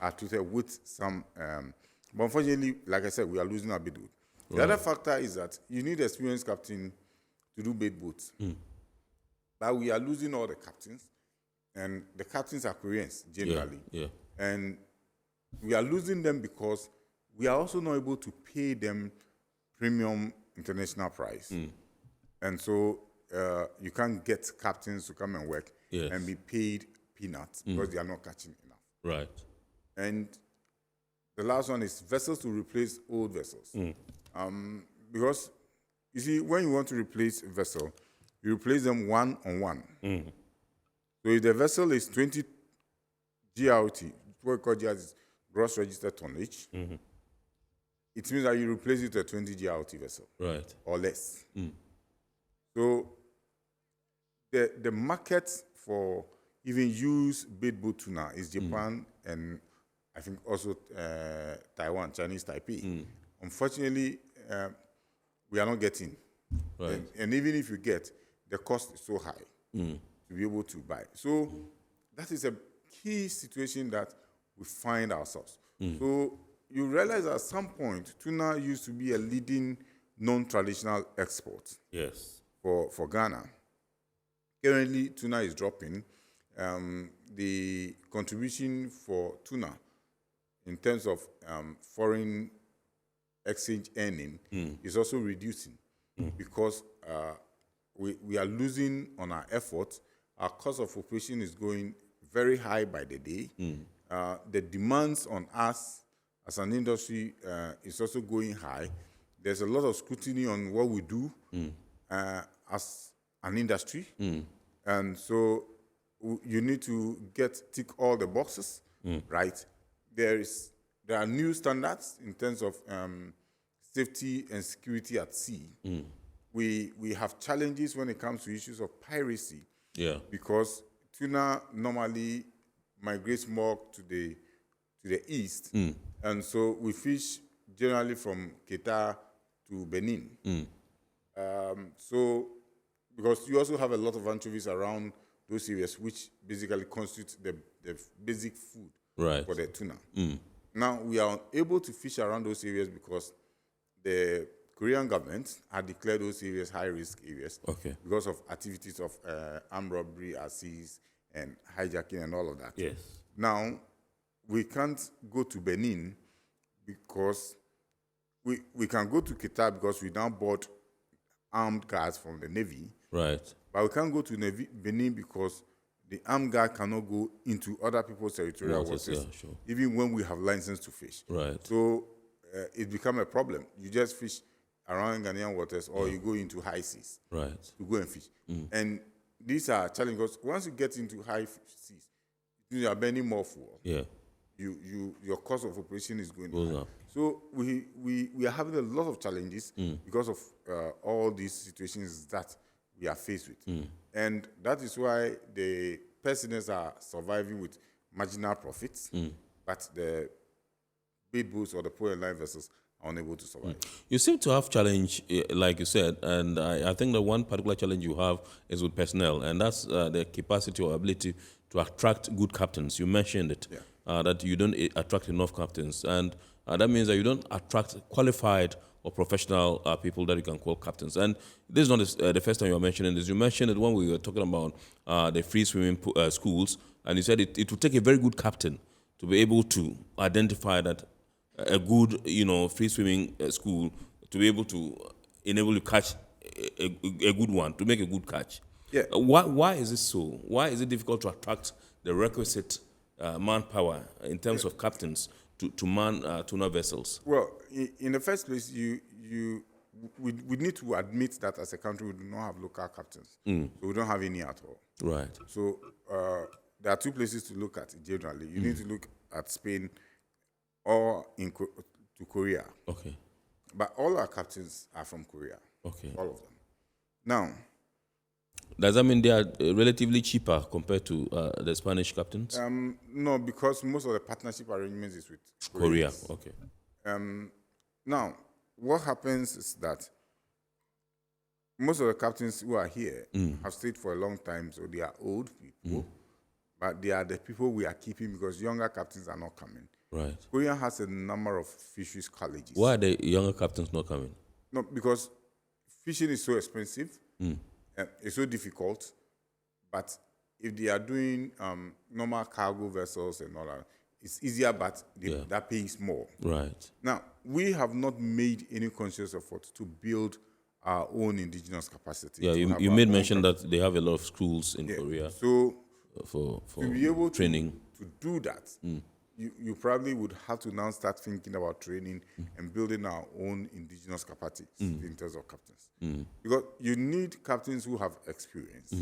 are treated with some. But unfortunately, like I said, we are losing our bait boat. The other factor is that you need experienced captain to do bait boats. But we are losing all the captains, and the captains are Koreans generally. And we are losing them because we are also not able to pay them premium international price. And so you can't get captains to come and work and be paid peanuts because they are not catching enough. Right. And the last one is vessels to replace old vessels. Because, you see, when you want to replace a vessel, you replace them one on one. So if the vessel is 20 GRT, what we call GRT is gross registered tonnage, it means that you replace it with a 20 GRT vessel. Right. Or less. So the market for even used bait boat tuna is Japan and I think also Taiwan, Chinese Taipei. Unfortunately, we are not getting. Right. And even if you get, the cost is so high to be able to buy. So that is a key situation that we find ourselves. So you realize at some point, tuna used to be a leading non-traditional export for Ghana. Currently, tuna is dropping. The contribution for tuna in terms of foreign exchange earning is also reducing because we are losing on our efforts. Our cost of operation is going very high by the day. The demands on us as an industry is also going high. There's a lot of scrutiny on what we do as an industry. And so you need to tick all the boxes, right? There are new standards in terms of safety and security at sea. We have challenges when it comes to issues of piracy. Because tuna normally migrates more to the east, and so we fish generally from Qatar to Benin. So because you also have a lot of anchovies around those areas, which basically constitute the basic food for the tuna. Now, we are unable to fish around those areas because the Korean government had declared those areas high-risk areas because of activities of armed robbery at seas and hijacking and all of that. Now, we can't go to Benin because we can go to Qatar because we now bought armed guards from the Navy. Right. But we can't go to Benin because the armed guard cannot go into other people's territorial waters, even when we have license to fish. Right. So it becomes a problem. You just fish around Ghanaian waters or you go into high seas to go and fish. And these are challenges because once you get into high seas, you are burning more fuel. Your cost of operation is going up. So we are having a lot of challenges because of all these situations that we are faced with. And that is why the personnel are surviving with marginal profits, but the bait boats or the pole and line vessels are unable to survive. You seem to have challenge, like you said, and I think the one particular challenge you have is with personnel, and that's the capacity or ability to attract good captains. You mentioned it, that you don't attract enough captains, and that means that you don't attract qualified or professional people that you can call captains. And this is not the first time you are mentioning this. You mentioned it when we were talking about the free swimming schools, and you said it would take a very good captain to be able to identify that a good, free swimming school to be able to enable you catch a good one, to make a good catch. Why is this so? Why is it difficult to attract the requisite manpower in terms of captains to man tuna vessels? Well, in the first place, we need to admit that as a country we do not have local captains. So we don't have any at all. Right. So there are two places to look at it generally. You need to look at Spain or to Korea. Okay. But all our captains are from Korea. Okay. All of them. Now, does that mean they are relatively cheaper compared to the Spanish captains? No, because most of the partnership arrangements is with Korea. Koreans. Okay. Now, what happens is that most of the captains who are here have stayed for a long time, so they are old people, but they are the people we are keeping because younger captains are not coming. Right. Korea has a number of fisheries colleges. Why are the younger captains not coming? No, because fishing is so expensive, it's so difficult, but if they are doing normal cargo vessels and all that, it's easier, but that pays more. Right. Now, we have not made any conscious effort to build our own indigenous capacity. Yeah, you made mention that they have a lot of schools in Korea. So for to be able training. to do that, you probably would have to now start thinking about training and building our own indigenous capacities in terms of captains. Because you need captains who have experience.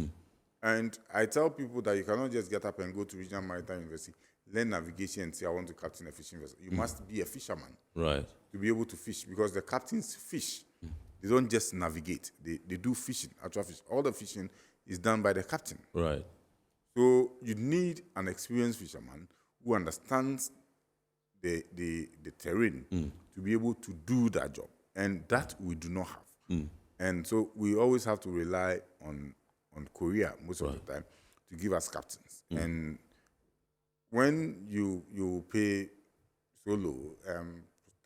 And I tell people that you cannot just get up and go to Regional Maritime University, learn navigation and say, I want to captain a fishing vessel. You must be a fisherman to be able to fish, because the captains fish. They don't just navigate. They do fishing, actual fish. All the fishing is done by the captain. Right. So you need an experienced fisherman who understands the terrain to be able to do that job. And that we do not have. And so we always have to rely on Korea most of the time to give us captains. And when you pay so low,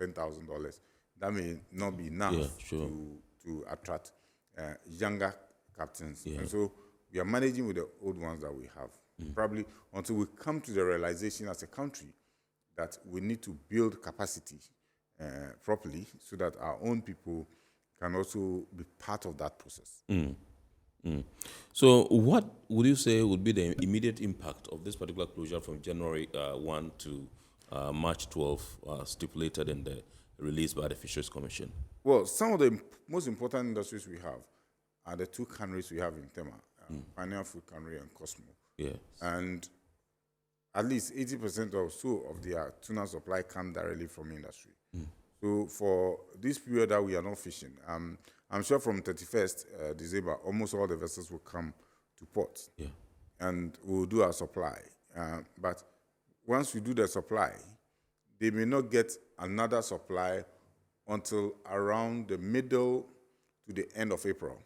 $10,000, that may not be enough to attract younger captains. And so we are managing with the old ones that we have, probably until we come to the realization as a country that we need to build capacity properly so that our own people can also be part of that process. So what would you say would be the immediate impact of this particular closure from January 1 to March 12 stipulated in the release by the Fisheries Commission? Well, some of the most important industries we have are the two canneries we have in Tema, Pioneer Food Cannery and Cosmo. Yes. And at least 80% or so of their tuna supply come directly from industry. So for this period that we are not fishing, I'm sure from 31st December, almost all the vessels will come to port. And we'll do our supply. But once we do the supply, they may not get another supply until around the middle to the end of April,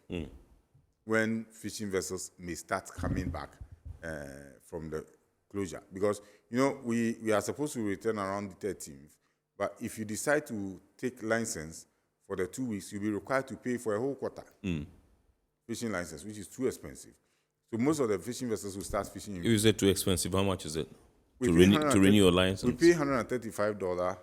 when fishing vessels may start coming back from the closure. Because, we are supposed to return around the 13th, but if you decide to take license for the 2 weeks, you'll be required to pay for a whole quarter fishing license, which is too expensive. So most of the fishing vessels will start fishing. Is it too expensive? How much is it? To renew your license? We pay $135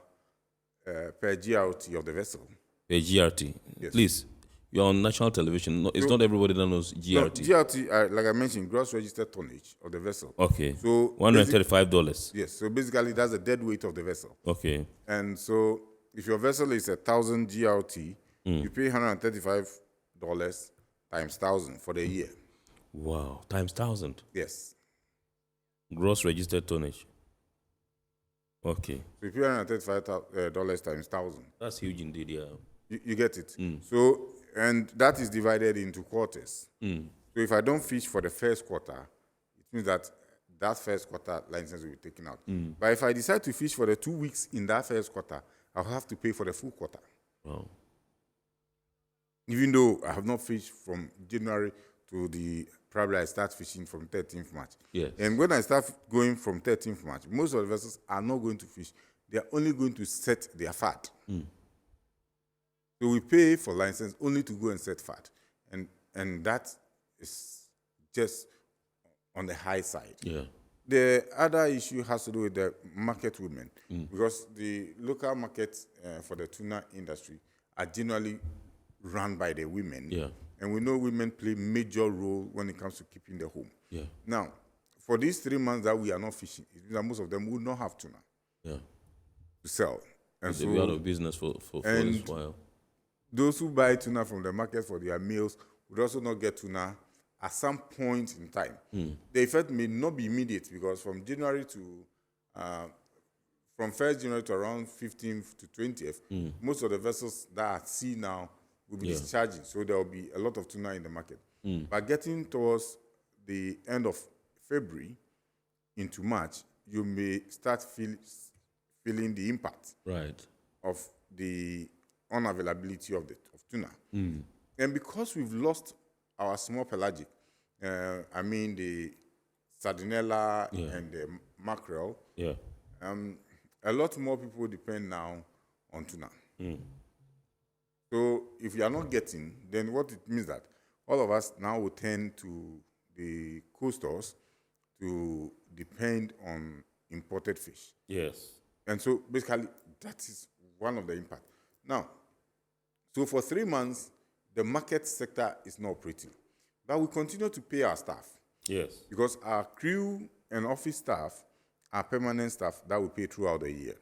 per GRT of the vessel. Per GRT? Yes. Please, you're on national television. It's not everybody that knows GRT. No, GRT, like I mentioned, gross registered tonnage of the vessel. Okay. So $135. Yes. So basically, that's the dead weight of the vessel. Okay. And so if your vessel is 1,000 GRT, you pay $135 times 1,000 for the year. Wow. Times 1,000? Yes. Gross registered tonnage. Okay. So you pay $135 times 1,000. That's huge indeed, yeah. You get it? So, and that is divided into quarters. So if I don't fish for the first quarter, it means that first quarter license will be taken out. But if I decide to fish for the 2 weeks in that first quarter, I'll have to pay for the full quarter. Wow. Even though I have not fished from January to probably I start fishing from 13th March. Yes. And when I start going from 13th March, most of the vessels are not going to fish. They are only going to set their fat. So we pay for license only to go and set fat. And that is just on the high side. Yeah. The other issue has to do with the market women, because the local markets for the tuna industry are generally run by the women. Yeah. And we know women play major role when it comes to keeping the home. Yeah. Now, for these 3 months that we are not fishing, it means that most of them will not have tuna to sell. And they'll be out of business for this while. Those who buy tuna from the market for their meals would also not get tuna at some point in time. The effect may not be immediate, because from January to from 1st January to around 15th to 20th, most of the vessels that are at sea now will be discharging. So there will be a lot of tuna in the market. But getting towards the end of February into March, you may start feeling the impact of the unavailability of tuna. And because we've lost our small pelagic, I mean the sardinella and the mackerel, a lot more people depend now on tuna. So if you are not getting, then what it means that all of us now will tend to the coastals to depend on imported fish. Yes. And so basically that is one of the impact. Now, so for 3 months, the market sector is not operating. But we continue to pay our staff. Yes. Because our crew and office staff are permanent staff that we pay throughout the year.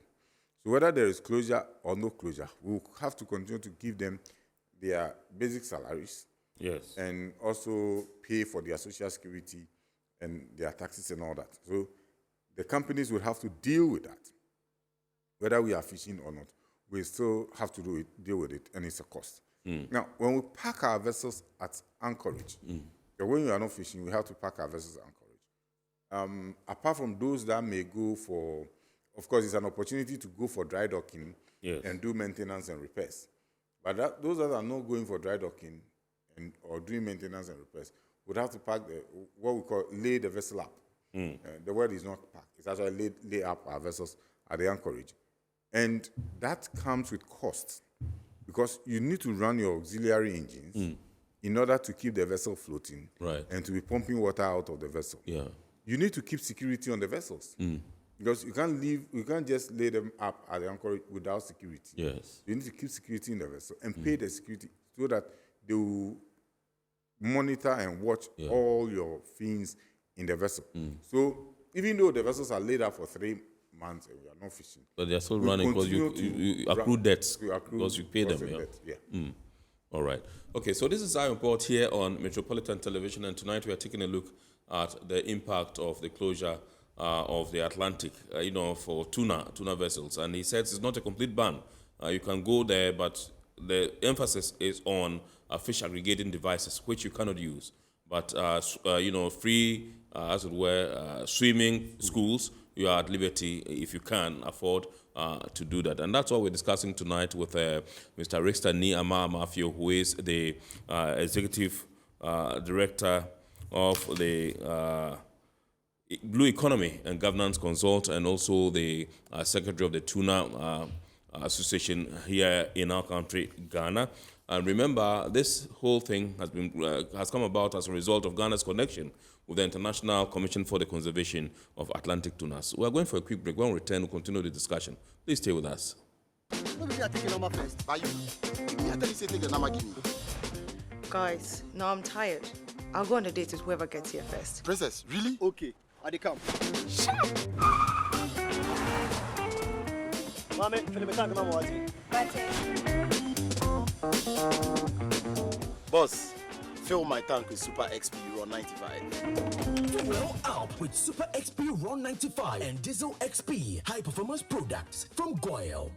So whether there is closure or no closure, we will have to continue to give them their basic salaries. Yes. And also pay for their social security and their taxes and all that. So the companies will have to deal with that. Whether we are fishing or not, we still have to deal with it, and it's a cost. Now, when we park our vessels at anchorage, when we are not fishing, we have to park our vessels at anchorage. Apart from those that may go for, of course, it's an opportunity to go for dry docking and do maintenance and repairs. But those that are not going for dry docking or doing maintenance and repairs would have to park what we call lay the vessel up. The word is not park; it's actually lay up our vessels at the anchorage, and that comes with costs. Because you need to run your auxiliary engines in order to keep the vessel floating and to be pumping water out of the vessel. You need to keep security on the vessels because you can't just lay them up at the anchorage without security. Yes. You need to keep security in the vessel and pay the security so that they will monitor and watch all your fins in the vessel. So even though the vessels are laid up for 3 months and we are not fishing. But they're still running because you accrue debts because you pay them. All right. Okay, so this is our report here on Metropolitan Television, and tonight we are taking a look at the impact of the closure of the Atlantic, for tuna vessels. And he says it's not a complete ban. You can go there, but the emphasis is on fish aggregating devices, which you cannot use. But, free, as it were, swimming schools, you are at liberty if you can afford to do that. And that's what we're discussing tonight with Mr. Richter Ni Ama-Mafio, who is the Executive Director of the Blue Economy and Governance Consult, and also the Secretary of the Tuna Association here in our country, Ghana. And remember, this whole thing has come about as a result of Ghana's connection with the International Commission for the Conservation of Atlantic Tunas. We are going for a quick break. When we return, we'll continue the discussion. Please stay with us. Guys, no, I'm tired. I'll go on a date with whoever gets here first. Princess, really? Okay, I dey come. Shut up! Mame, Boss, fill my tank with Super XP Ron 95. Well out with Super XP Ron 95 and Diesel XP high performance products from Goil.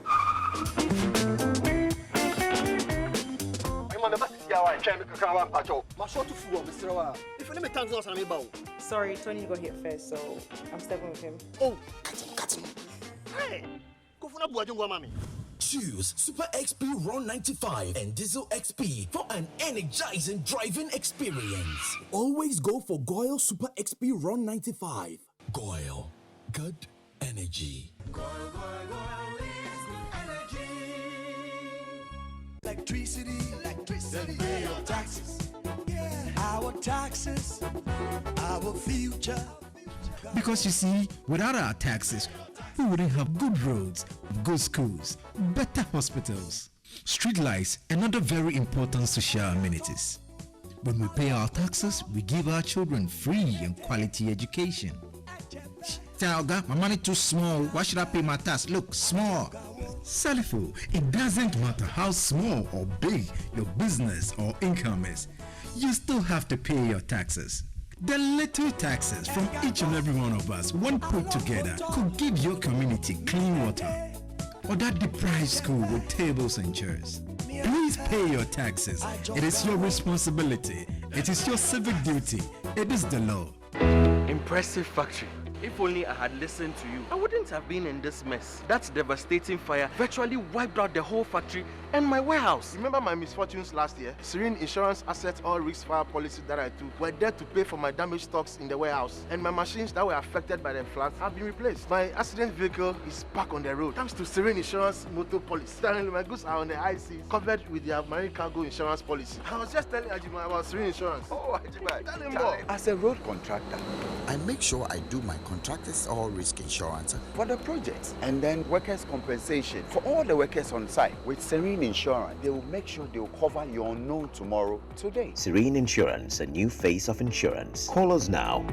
Sorry, Tony got here first, so I'm stepping with him. Oh, cut him. Hey, go for a Choose Super XP Ron 95 and Diesel XP for an energizing driving experience. Always go for Goil Super XP Ron 95. Goil, good energy. Goil is good energy. Electricity, then pay your taxes. Yeah. Our taxes, our future. Because you see, without our taxes, we wouldn't have good roads, good schools, better hospitals, street lights, and other very important social amenities. When we pay our taxes, we give our children free and quality education. Talga, my money too small. Why should I pay my tax? Look, small. Salifo, it doesn't matter how small or big your business or income is. You still have to pay your taxes. The little taxes from each and every one of us, when put together, could give your community clean water or that deprived school with tables and chairs. Please pay your taxes. It is your responsibility. It is your civic duty. It is the law. Impressive factory. If only I had listened to you, I wouldn't have been in this mess. That devastating fire virtually wiped out the whole factory and my warehouse. Remember my misfortunes last year? Serene Insurance Asset All Risk Fire policy that I took were there to pay for my damaged stocks in the warehouse. And my machines that were affected by the floods have been replaced. My accident vehicle is back on the road thanks to Serene Insurance Motor Policy. Currently, my goods are on the high seas, covered with their marine cargo insurance policy. I was just telling Ajima about Serene Insurance. Oh, Ajima, tell him more. As a road contractor, I make sure I do my contractors all risk insurance for the projects and then workers' compensation for all the workers on site. With Serene Insurance, they will make sure they will cover your unknown tomorrow today. Serene Insurance, a new face of insurance. Call us now.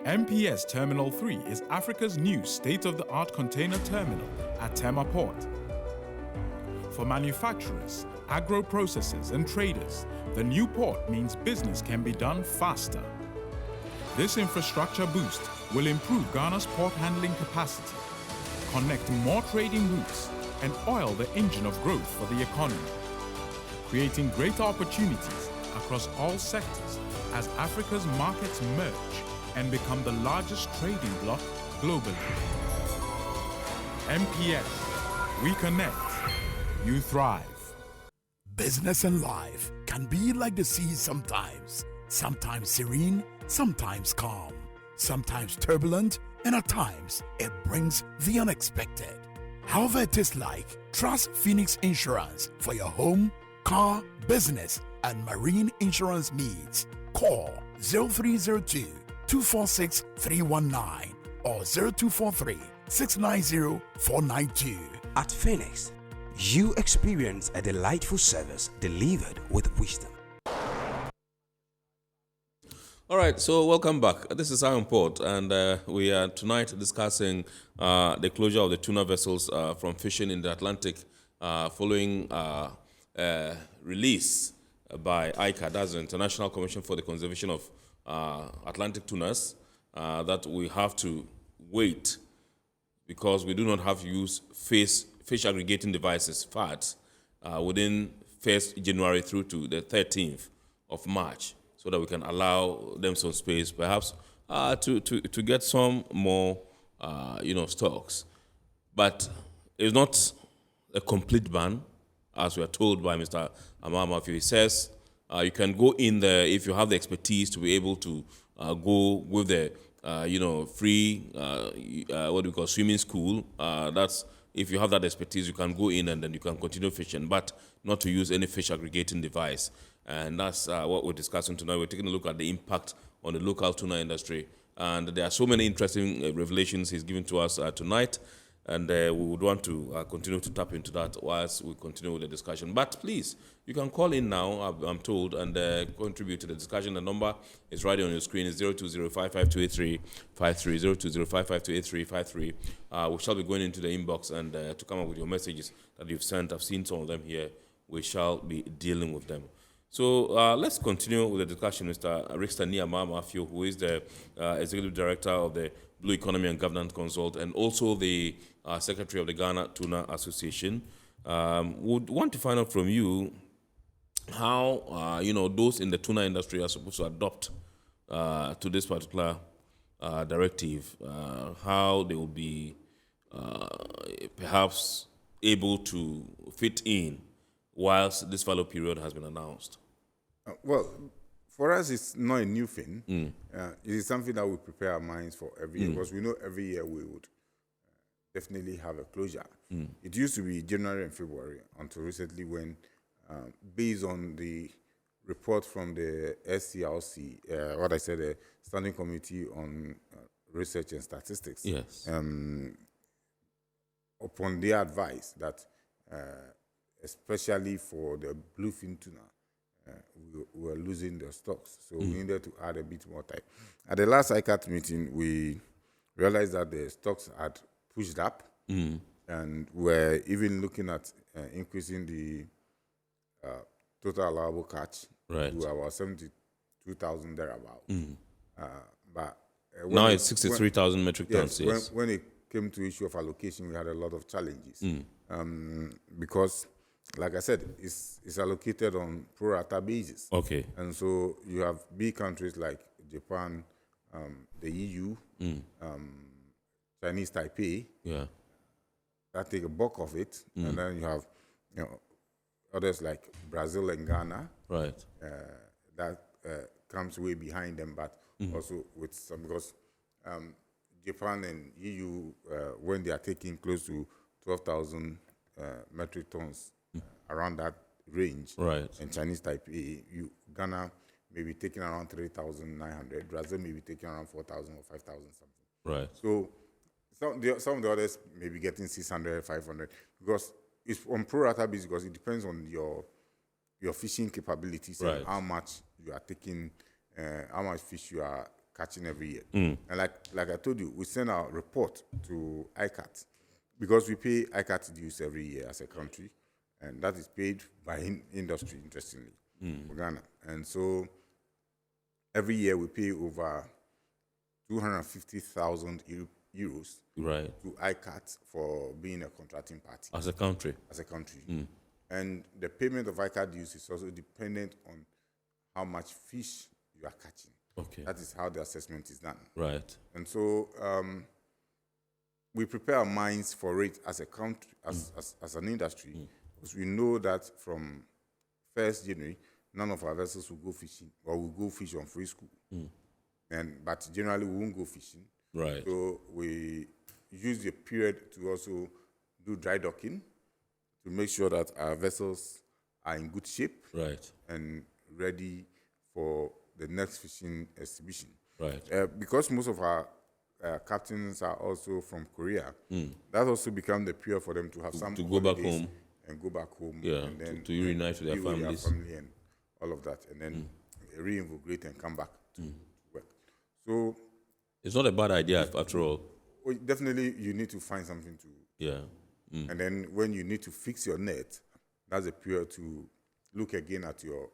MPS Terminal 3 is Africa's new state-of-the-art container terminal at Tema Port. For manufacturers, agro-processors and traders, the new port means business can be done faster. This infrastructure boost will improve Ghana's port handling capacity, connect more trading routes, and oil the engine of growth for the economy, creating greater opportunities across all sectors as Africa's markets merge and become the largest trading bloc globally. MPS, we connect, you thrive. Business and life can be like the sea sometimes. Sometimes serene, sometimes calm, sometimes turbulent, and at times it brings the unexpected. However it is like, trust Phoenix Insurance for your home, car, business, and marine insurance needs. Call 0302 246 319 or 0243 690 492. At Phoenix, you experience a delightful service delivered with wisdom. All right, so welcome back. This is Iron Port, and we are tonight discussing the closure of the tuna vessels from fishing in the Atlantic following release by ICA, that's the International Commission for the Conservation of Atlantic Tunas, that we have to wait because we do not have to use fish aggregating devices, FADs, within 1st January through to the 13th of March, so that we can allow them some space, perhaps to get some more, stocks. But it's not a complete ban, as we are told by Mr. Amama. He says you can go in there if you have the expertise to be able to go with the free what we call swimming school. That's if you have that expertise, you can go in and then you can continue fishing, but not to use any fish aggregating device. And that's what we're discussing tonight. We're taking a look at the impact on the local tuna industry, and there are so many interesting revelations he's given to us tonight. And we would want to continue to tap into that whilst we continue with the discussion. But please, you can call in now, I'm told, and contribute to the discussion. The number is right on your screen. It's 020-552-8353, 020-552-8353. We shall be going into the inbox and to come up with your messages that you've sent. I've seen some of them here. We shall be dealing with them. So let's continue with the discussion. Mr. Rixta Niamamafio, who is the Executive Director of the Blue Economy and Governance Consult, and also the Secretary of the Ghana Tuna Association, would want to find out from you how those in the tuna industry are supposed to adopt to this particular directive, how they will be perhaps able to fit in whilst this fallow period has been announced. Well, for us, it's not a new thing. It is something that we prepare our minds for every year, because we know every year we would definitely have a closure. It used to be January and February until recently when, based on the report from the SCRC, what I said, the Standing Committee on Research and Statistics. Yes. Upon their advice that, especially for the bluefin tuna, we were losing the stocks, so we needed to add a bit more time. At the last ICAT meeting, we realized that the stocks had pushed up, and we're even looking at increasing the total allowable catch to about 72,000 thereabout. But now it's 63,000 metric tons. Yes. When it came to issue of allocation, we had a lot of challenges because, like I said, it's allocated on pro rata basis. Okay. And so you have big countries like Japan, the EU, Chinese Taipei, that take a bulk of it, and then you have, others like Brazil and Ghana, that comes way behind them, but also with some, because Japan and EU, when they are taking close to 12,000 metric tons, around that range, and Chinese Taipei, Ghana may be taking around 3,900, Brazil may be taking around 4,000 or 5,000 something. Right. So some of the others may be getting 600, 500, because it's on pro rata basis, because it depends on your fishing capabilities and how much you are taking, how much fish you are catching every year. And like I told you, we send our report to ICAT, because we pay ICAT dues every year as a country, and that is paid by industry, interestingly, for Ghana. And so every year we pay over 250,000 euros to ICAT for being a contracting party. As a country? As a country. And the payment of ICAT dues is also dependent on how much fish you are catching. Okay. That is how the assessment is done. Right. And so we prepare our minds for it as a country, as an industry, because we know that from 1st January, none of our vessels will go fishing, or will go fish on free school. But generally, we won't go fishing. Right. So we use the period to also do dry docking, to make sure that our vessels are in good shape, and ready for the next fishing exhibition. Right. Because most of our captains are also from Korea, that also become the period for them to have some to go back home and go back home, and then to reunite with their families, family and all of that, and then reinvigorate and come back to work. So it's not a bad idea after all. Well, definitely, you need to find something to. And then when you need to fix your net, that's a period to look again at your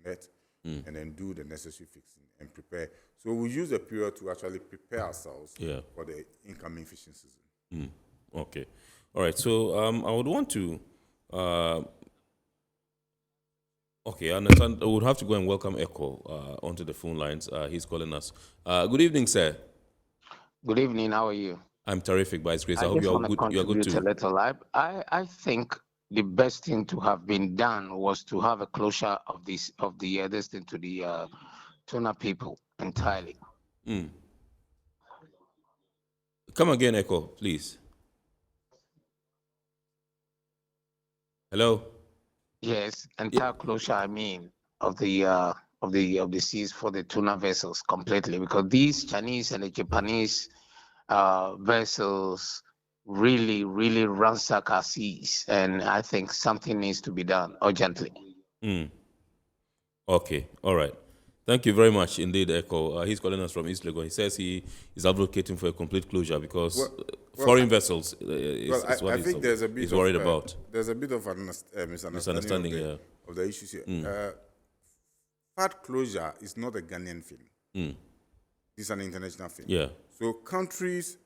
net, and then do the necessary fixing and prepare. So we use the period to actually prepare ourselves for the incoming fishing season. Okay. All right. So I would want to. Okay, I understand. I would have to go and welcome Echo onto the phone lines. He's calling us. Good evening, sir. Good evening. How are you? I'm terrific, by His grace. I hope you're good. You're good too. A little. I think the best thing to have been done was to have a closure of this thing to the Tuna people entirely. Come again, Echo, please. Hello. Yes, entire closure. I mean, of the seas for the tuna vessels completely, because these Chinese and the Japanese vessels really ransack our seas, and I think something needs to be done urgently. Okay, all right. Thank you very much indeed, Echo. He's calling us from East Legon. He says he is advocating for a complete closure because foreign vessels is what he's worried about. There's a bit of misunderstanding of the issues here. FAD closure is not a Ghanaian thing. It's an international thing. Yeah. So countries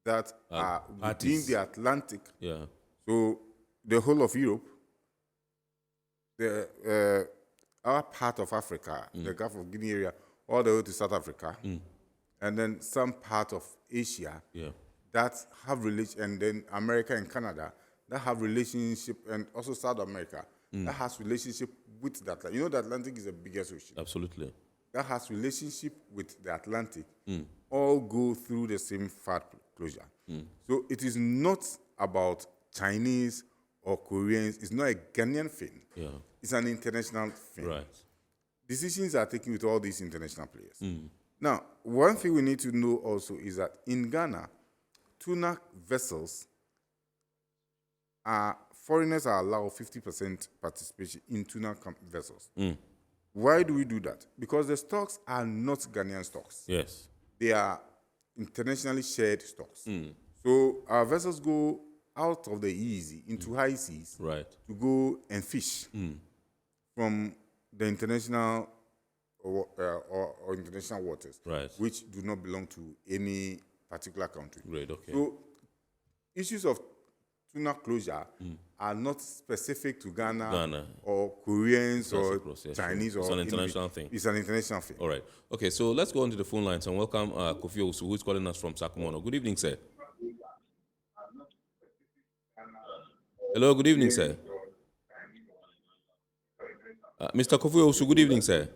that are within the Atlantic, so the whole of Europe, our part of Africa, the Gulf of Guinea area, all the way to South Africa, and then some part of Asia that have relation, and then America and Canada that have relationship, and also South America that has relationship with the Atlantic. You know, the Atlantic is the biggest ocean. Absolutely. That has relationship with the Atlantic. All go through the same FAD closure. So it is not about Chinese or Koreans is not a Ghanaian thing. Yeah. It's an international thing. Right. Decisions are taken with all these international players. Mm. Now, one thing we need to know also is that in Ghana, tuna vessels foreigners are allowed 50% participation in tuna vessels. Mm. Why do we do that? Because the stocks are not Ghanaian stocks. Yes. They are internationally shared stocks. Mm. So our vessels go out of the EEZ into high seas to go and fish from the international or international waters, which do not belong to any particular country. Right, okay. So issues of tuna closure are not specific to Ghana. Or Koreans or Chinese. It's an international thing. It's an international thing. All right. Okay, so let's go on to the phone lines and welcome Kofi Osu, who is calling us from Sakumono. Good evening, sir. Hello, good evening, sir. Mr. Kofi Osu, good evening, sir.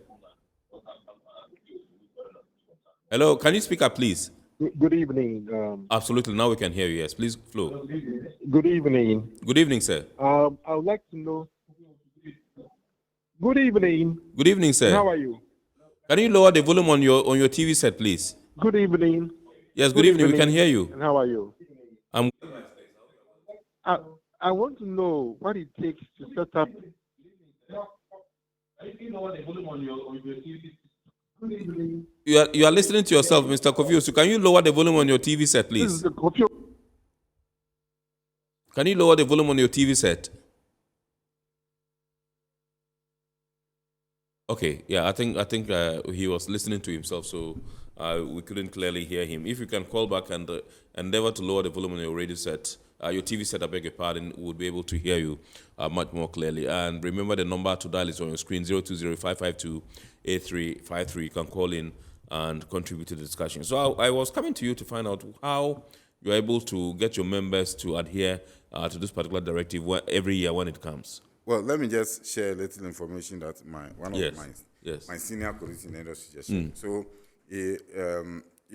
Hello, can you speak up, please? Good evening. Absolutely, now we can hear you, yes. Please, flow. Good evening. Good evening, sir. I would like to know. Good evening. Good evening, sir. How are you? Can you lower the volume on your TV set, please? Good evening. Yes, good evening. We can hear you. And how are you? I want to know what it takes to set up. You are listening to yourself, Mr. Kofi Osu. Can you lower the volume on your TV set, please? Can you lower the volume on your TV set? Okay, yeah, I think he was listening to himself, so we couldn't clearly hear him. If you can call back and endeavor to lower the volume on your radio set, your TV set, I beg your pardon, we'll be able to hear you much more clearly. And remember, the number to dial is on your screen, 020-552-8353. You can call in and contribute to the discussion. So I was coming to you to find out how you're able to get your members to adhere to this particular directive every year when it comes. Well, let me just share a little information that my senior colleagues in the industry just shared. So he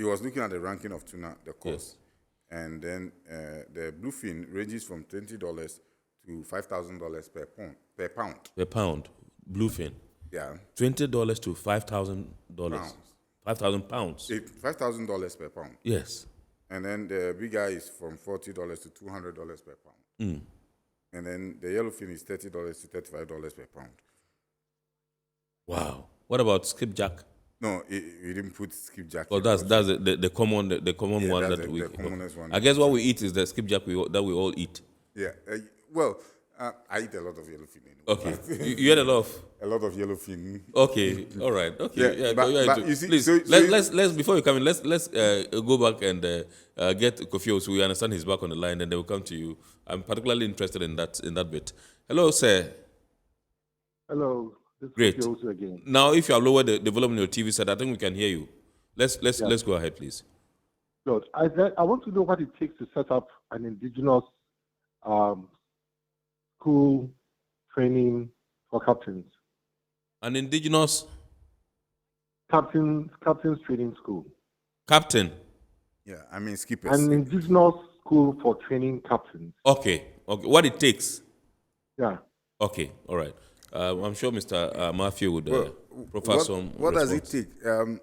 was looking at the ranking of tuna, the cost, and then the bluefin ranges from $20 to $5,000 per pound. Per pound, bluefin. Yeah. $20 to $5,000. 5,000 pounds. $5,000 per pound. Yes. And then the big guy is from $40 to $200 per pound. Mm. And then the yellowfin is $30 to $35 per pound. Wow. What about skipjack? No, we didn't put skipjack. Well, that's the common one that we. The commonest one. I guess what we eat is the skipjack that we all eat. Yeah. I eat a lot of yellowfin. Anyway. Okay. You eat a lot of. A lot of yellowfin. Okay. All right. Okay. Yeah. But you see, please, let's before you come in, let's go back and get Kofi Osu. We understand he's back on the line, and they will come to you. I'm particularly interested in that bit. Hello, sir. Hello. Great. Again. Now, if you have lowered the volume on your TV set, I think we can hear you. Let's go ahead, please. Good. I want to know what it takes to set up an indigenous school training for captains. An indigenous captains training school. Captain. Yeah, I mean skippers. An indigenous school for training captains. Okay. What it takes? Yeah. Okay. All right. I'm sure Mr. Matthew would proffer some. What does it take?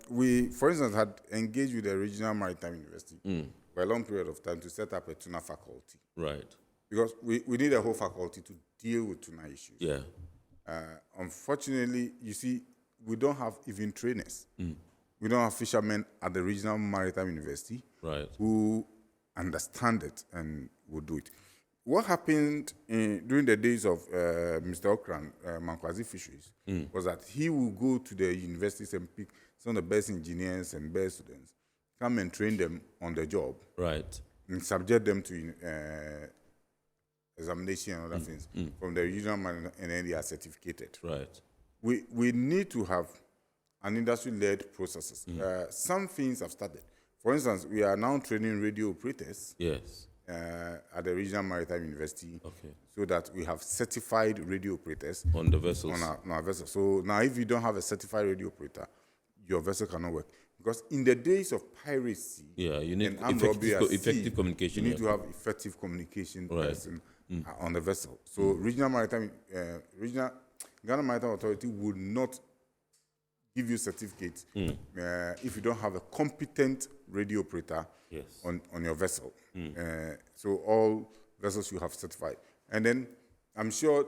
We, for instance, had engaged with the Regional Maritime University for a long period of time to set up a tuna faculty. Right. Because we need a whole faculty to deal with tuna issues. Yeah. Unfortunately, you see, we don't have even trainers. We don't have fishermen at the Regional Maritime University who understand it and will do it. What happened during the days of Mr. Okran, Mankwazi Fisheries, was that he will go to the universities and pick some of the best engineers and best students, come and train them on the job, and subject them to examination and other things from the regional man, and then they are certificated. Right. We need to have an industry-led processes. Some things have started. For instance, we are now training radio operators. Yes. At the Regional Maritime University, so that we have certified radio operators on the vessels. On our vessels. So now, if you don't have a certified radio operator, your vessel cannot work. Because in the days of piracy, you need and effective communication. You need to have effective communication person on the vessel. So Ghana Maritime Authority would not give you certificate if you don't have a competent radio operator on your vessel. So all vessels you have certified. And then I'm sure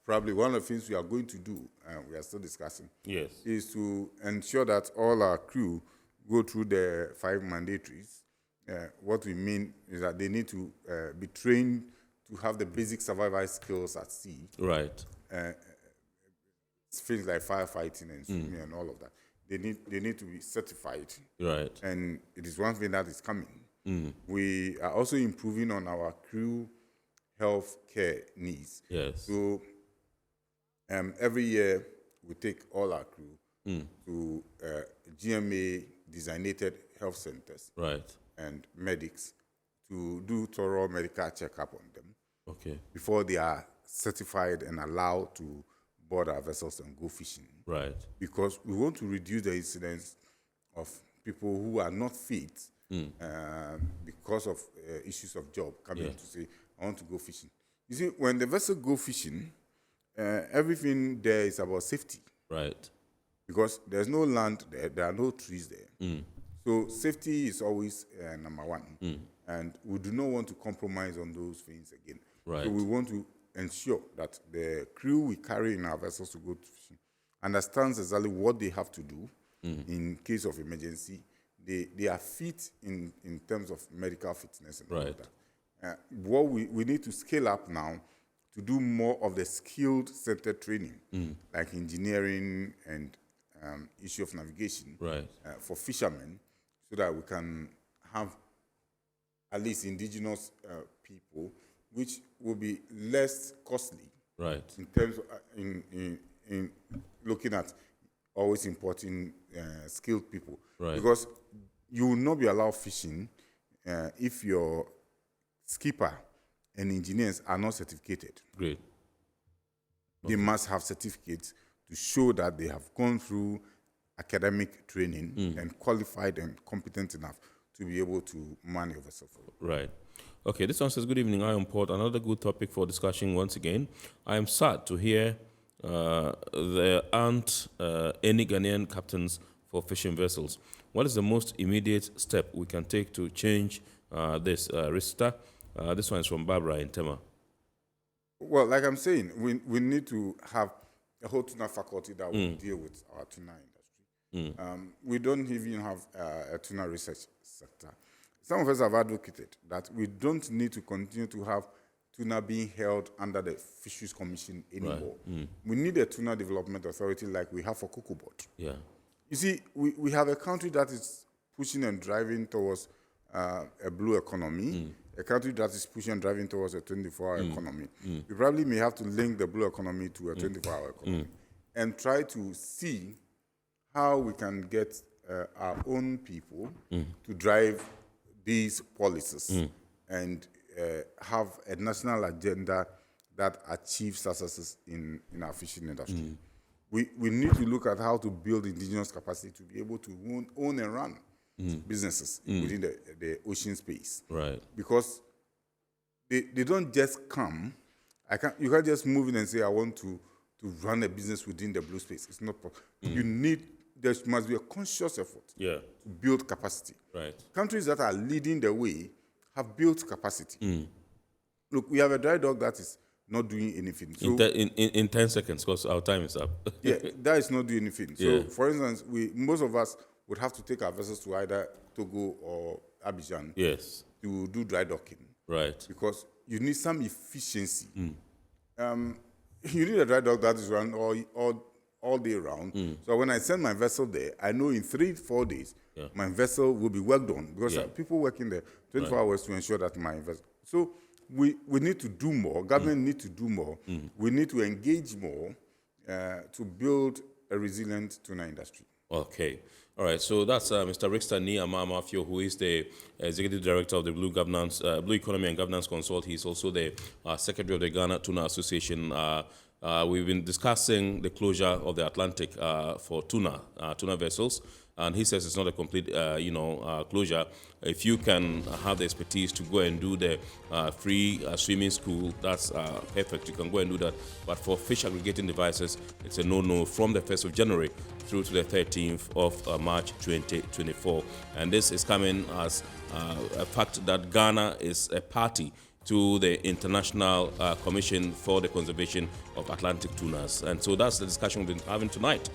probably one of the things we are going to do, we are still discussing, is to ensure that all our crew go through the 5 mandatories. What we mean is that they need to be trained to have the basic survival skills at sea. Right. Things like firefighting and swimming and all of that. They need to be certified. Right. And it is one thing that is coming. We are also improving on our crew health care needs. Yes. So every year we take all our crew to GMA designated health centers. Right. And medics to do thorough medical checkup on them. Okay. Before they are certified and allowed to board our vessels and go fishing. Right. Because we want to reduce the incidence of people who are not fit because of issues of job coming to say, I want to go fishing. You see, when the vessel go fishing, everything there is about safety. Right. Because there's no land there, there are no trees there. So safety is always number one. And we do not want to compromise on those things again. Right. So we want to ensure that the crew we carry in our vessels to go to fishing understands exactly what they have to do in case of emergency. They are fit in terms of medical fitness and all of that. What we need to scale up now to do more of the skilled-centered training, like engineering and issue of navigation for fishermen, so that we can have at least indigenous people, which will be less costly in terms of in looking at always importing skilled people. Because you will not be allowed fishing if your skipper and engineers are not certificated. Great. They must have certificates to show that they have gone through academic training and qualified and competent enough to be able to man your vessel. Right. Okay, this one says, good evening, I am Port. Another good topic for discussion once again. I am sad to hear there aren't any Ghanaian captains for fishing vessels. What is the most immediate step we can take to change this? Rista, this one is from Barbara in Tema. Well, like I'm saying, we need to have a whole tuna faculty that will deal with our tuna industry. We don't even have a tuna research sector. Some of us have advocated that we don't need to continue to have tuna being held under the Fisheries Commission anymore. We need a tuna development authority like we have for Tugboats. Yeah. You see, we have a country that is pushing and driving towards a blue economy, a country that is pushing and driving towards a 24-hour economy. We probably may have to link the blue economy to a 24-hour economy and try to see how we can get our own people to drive these policies and have a national agenda that achieves successes in our fishing industry. We need to look at how to build indigenous capacity to be able to own and run businesses within the ocean space. Right. Because they don't just come. You can't just move in and say, I want to run a business within the blue space. It's not possible. There must be a conscious effort to build capacity. Right. Countries that are leading the way have built capacity. Look, we have a dry dock that is not doing anything. So in 10 seconds, because our time is up. that is not doing anything. So, for instance, most of us would have to take our vessels to either Togo or Abidjan to do dry docking. Right. Because you need some efficiency. You need a dry dock that is run all day round. So when I send my vessel there, I know in 3-4 days, my vessel will be worked on, because people working there 24 hours to ensure that my vessel. So we need to do more. Government need to do more. We need to engage more to build a resilient tuna industry. Okay. All right. So that's Mr. Rixta Niamamafio, who is the Executive Director of the Blue Economy and Governance Consult. He's also the Secretary of the Ghana Tuna Association. We've been discussing the closure of the Atlantic for tuna vessels, and he says it's not a complete, closure. If you can have the expertise to go and do the free swimming school, that's perfect. You can go and do that. But for fish aggregating devices, it's a no-no from the 1st of January through to the 13th of March 2024. And this is coming as a fact that Ghana is a party to the International Commission for the Conservation of Atlantic Tunas. And so that's the discussion we've been having tonight.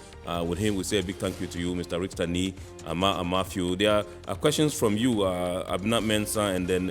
With him, we say a big thank you to you, Mr. Richter Nee, Matthew. There are questions from you, Abna Mensah, and then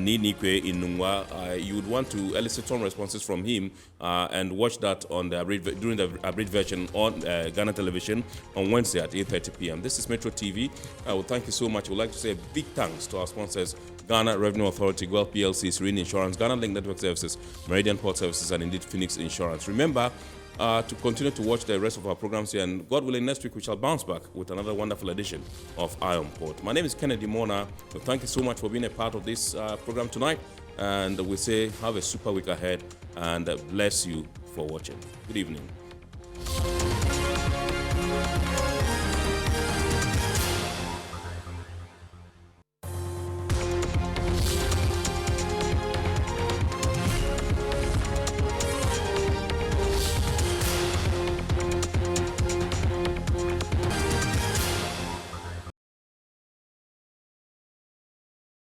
Ni Nikwe Inungwa. You would want to elicit some responses from him and watch that on the during the abridged version on Ghana Television on Wednesday at 8:30 p.m. This is Metro TV. Well, thank you so much. We'd like to say a big thanks to our sponsors, Ghana Revenue Authority, Goil PLC, Serene Insurance, Ghana Link Network Services, Meridian Port Services, and indeed Phoenix Insurance. Remember to continue to watch the rest of our programs here, and God willing, next week we shall bounce back with another wonderful edition of Iron Port. My name is Kennedy Mona. So thank you so much for being a part of this program tonight, and we say have a super week ahead, and bless you for watching. Good evening.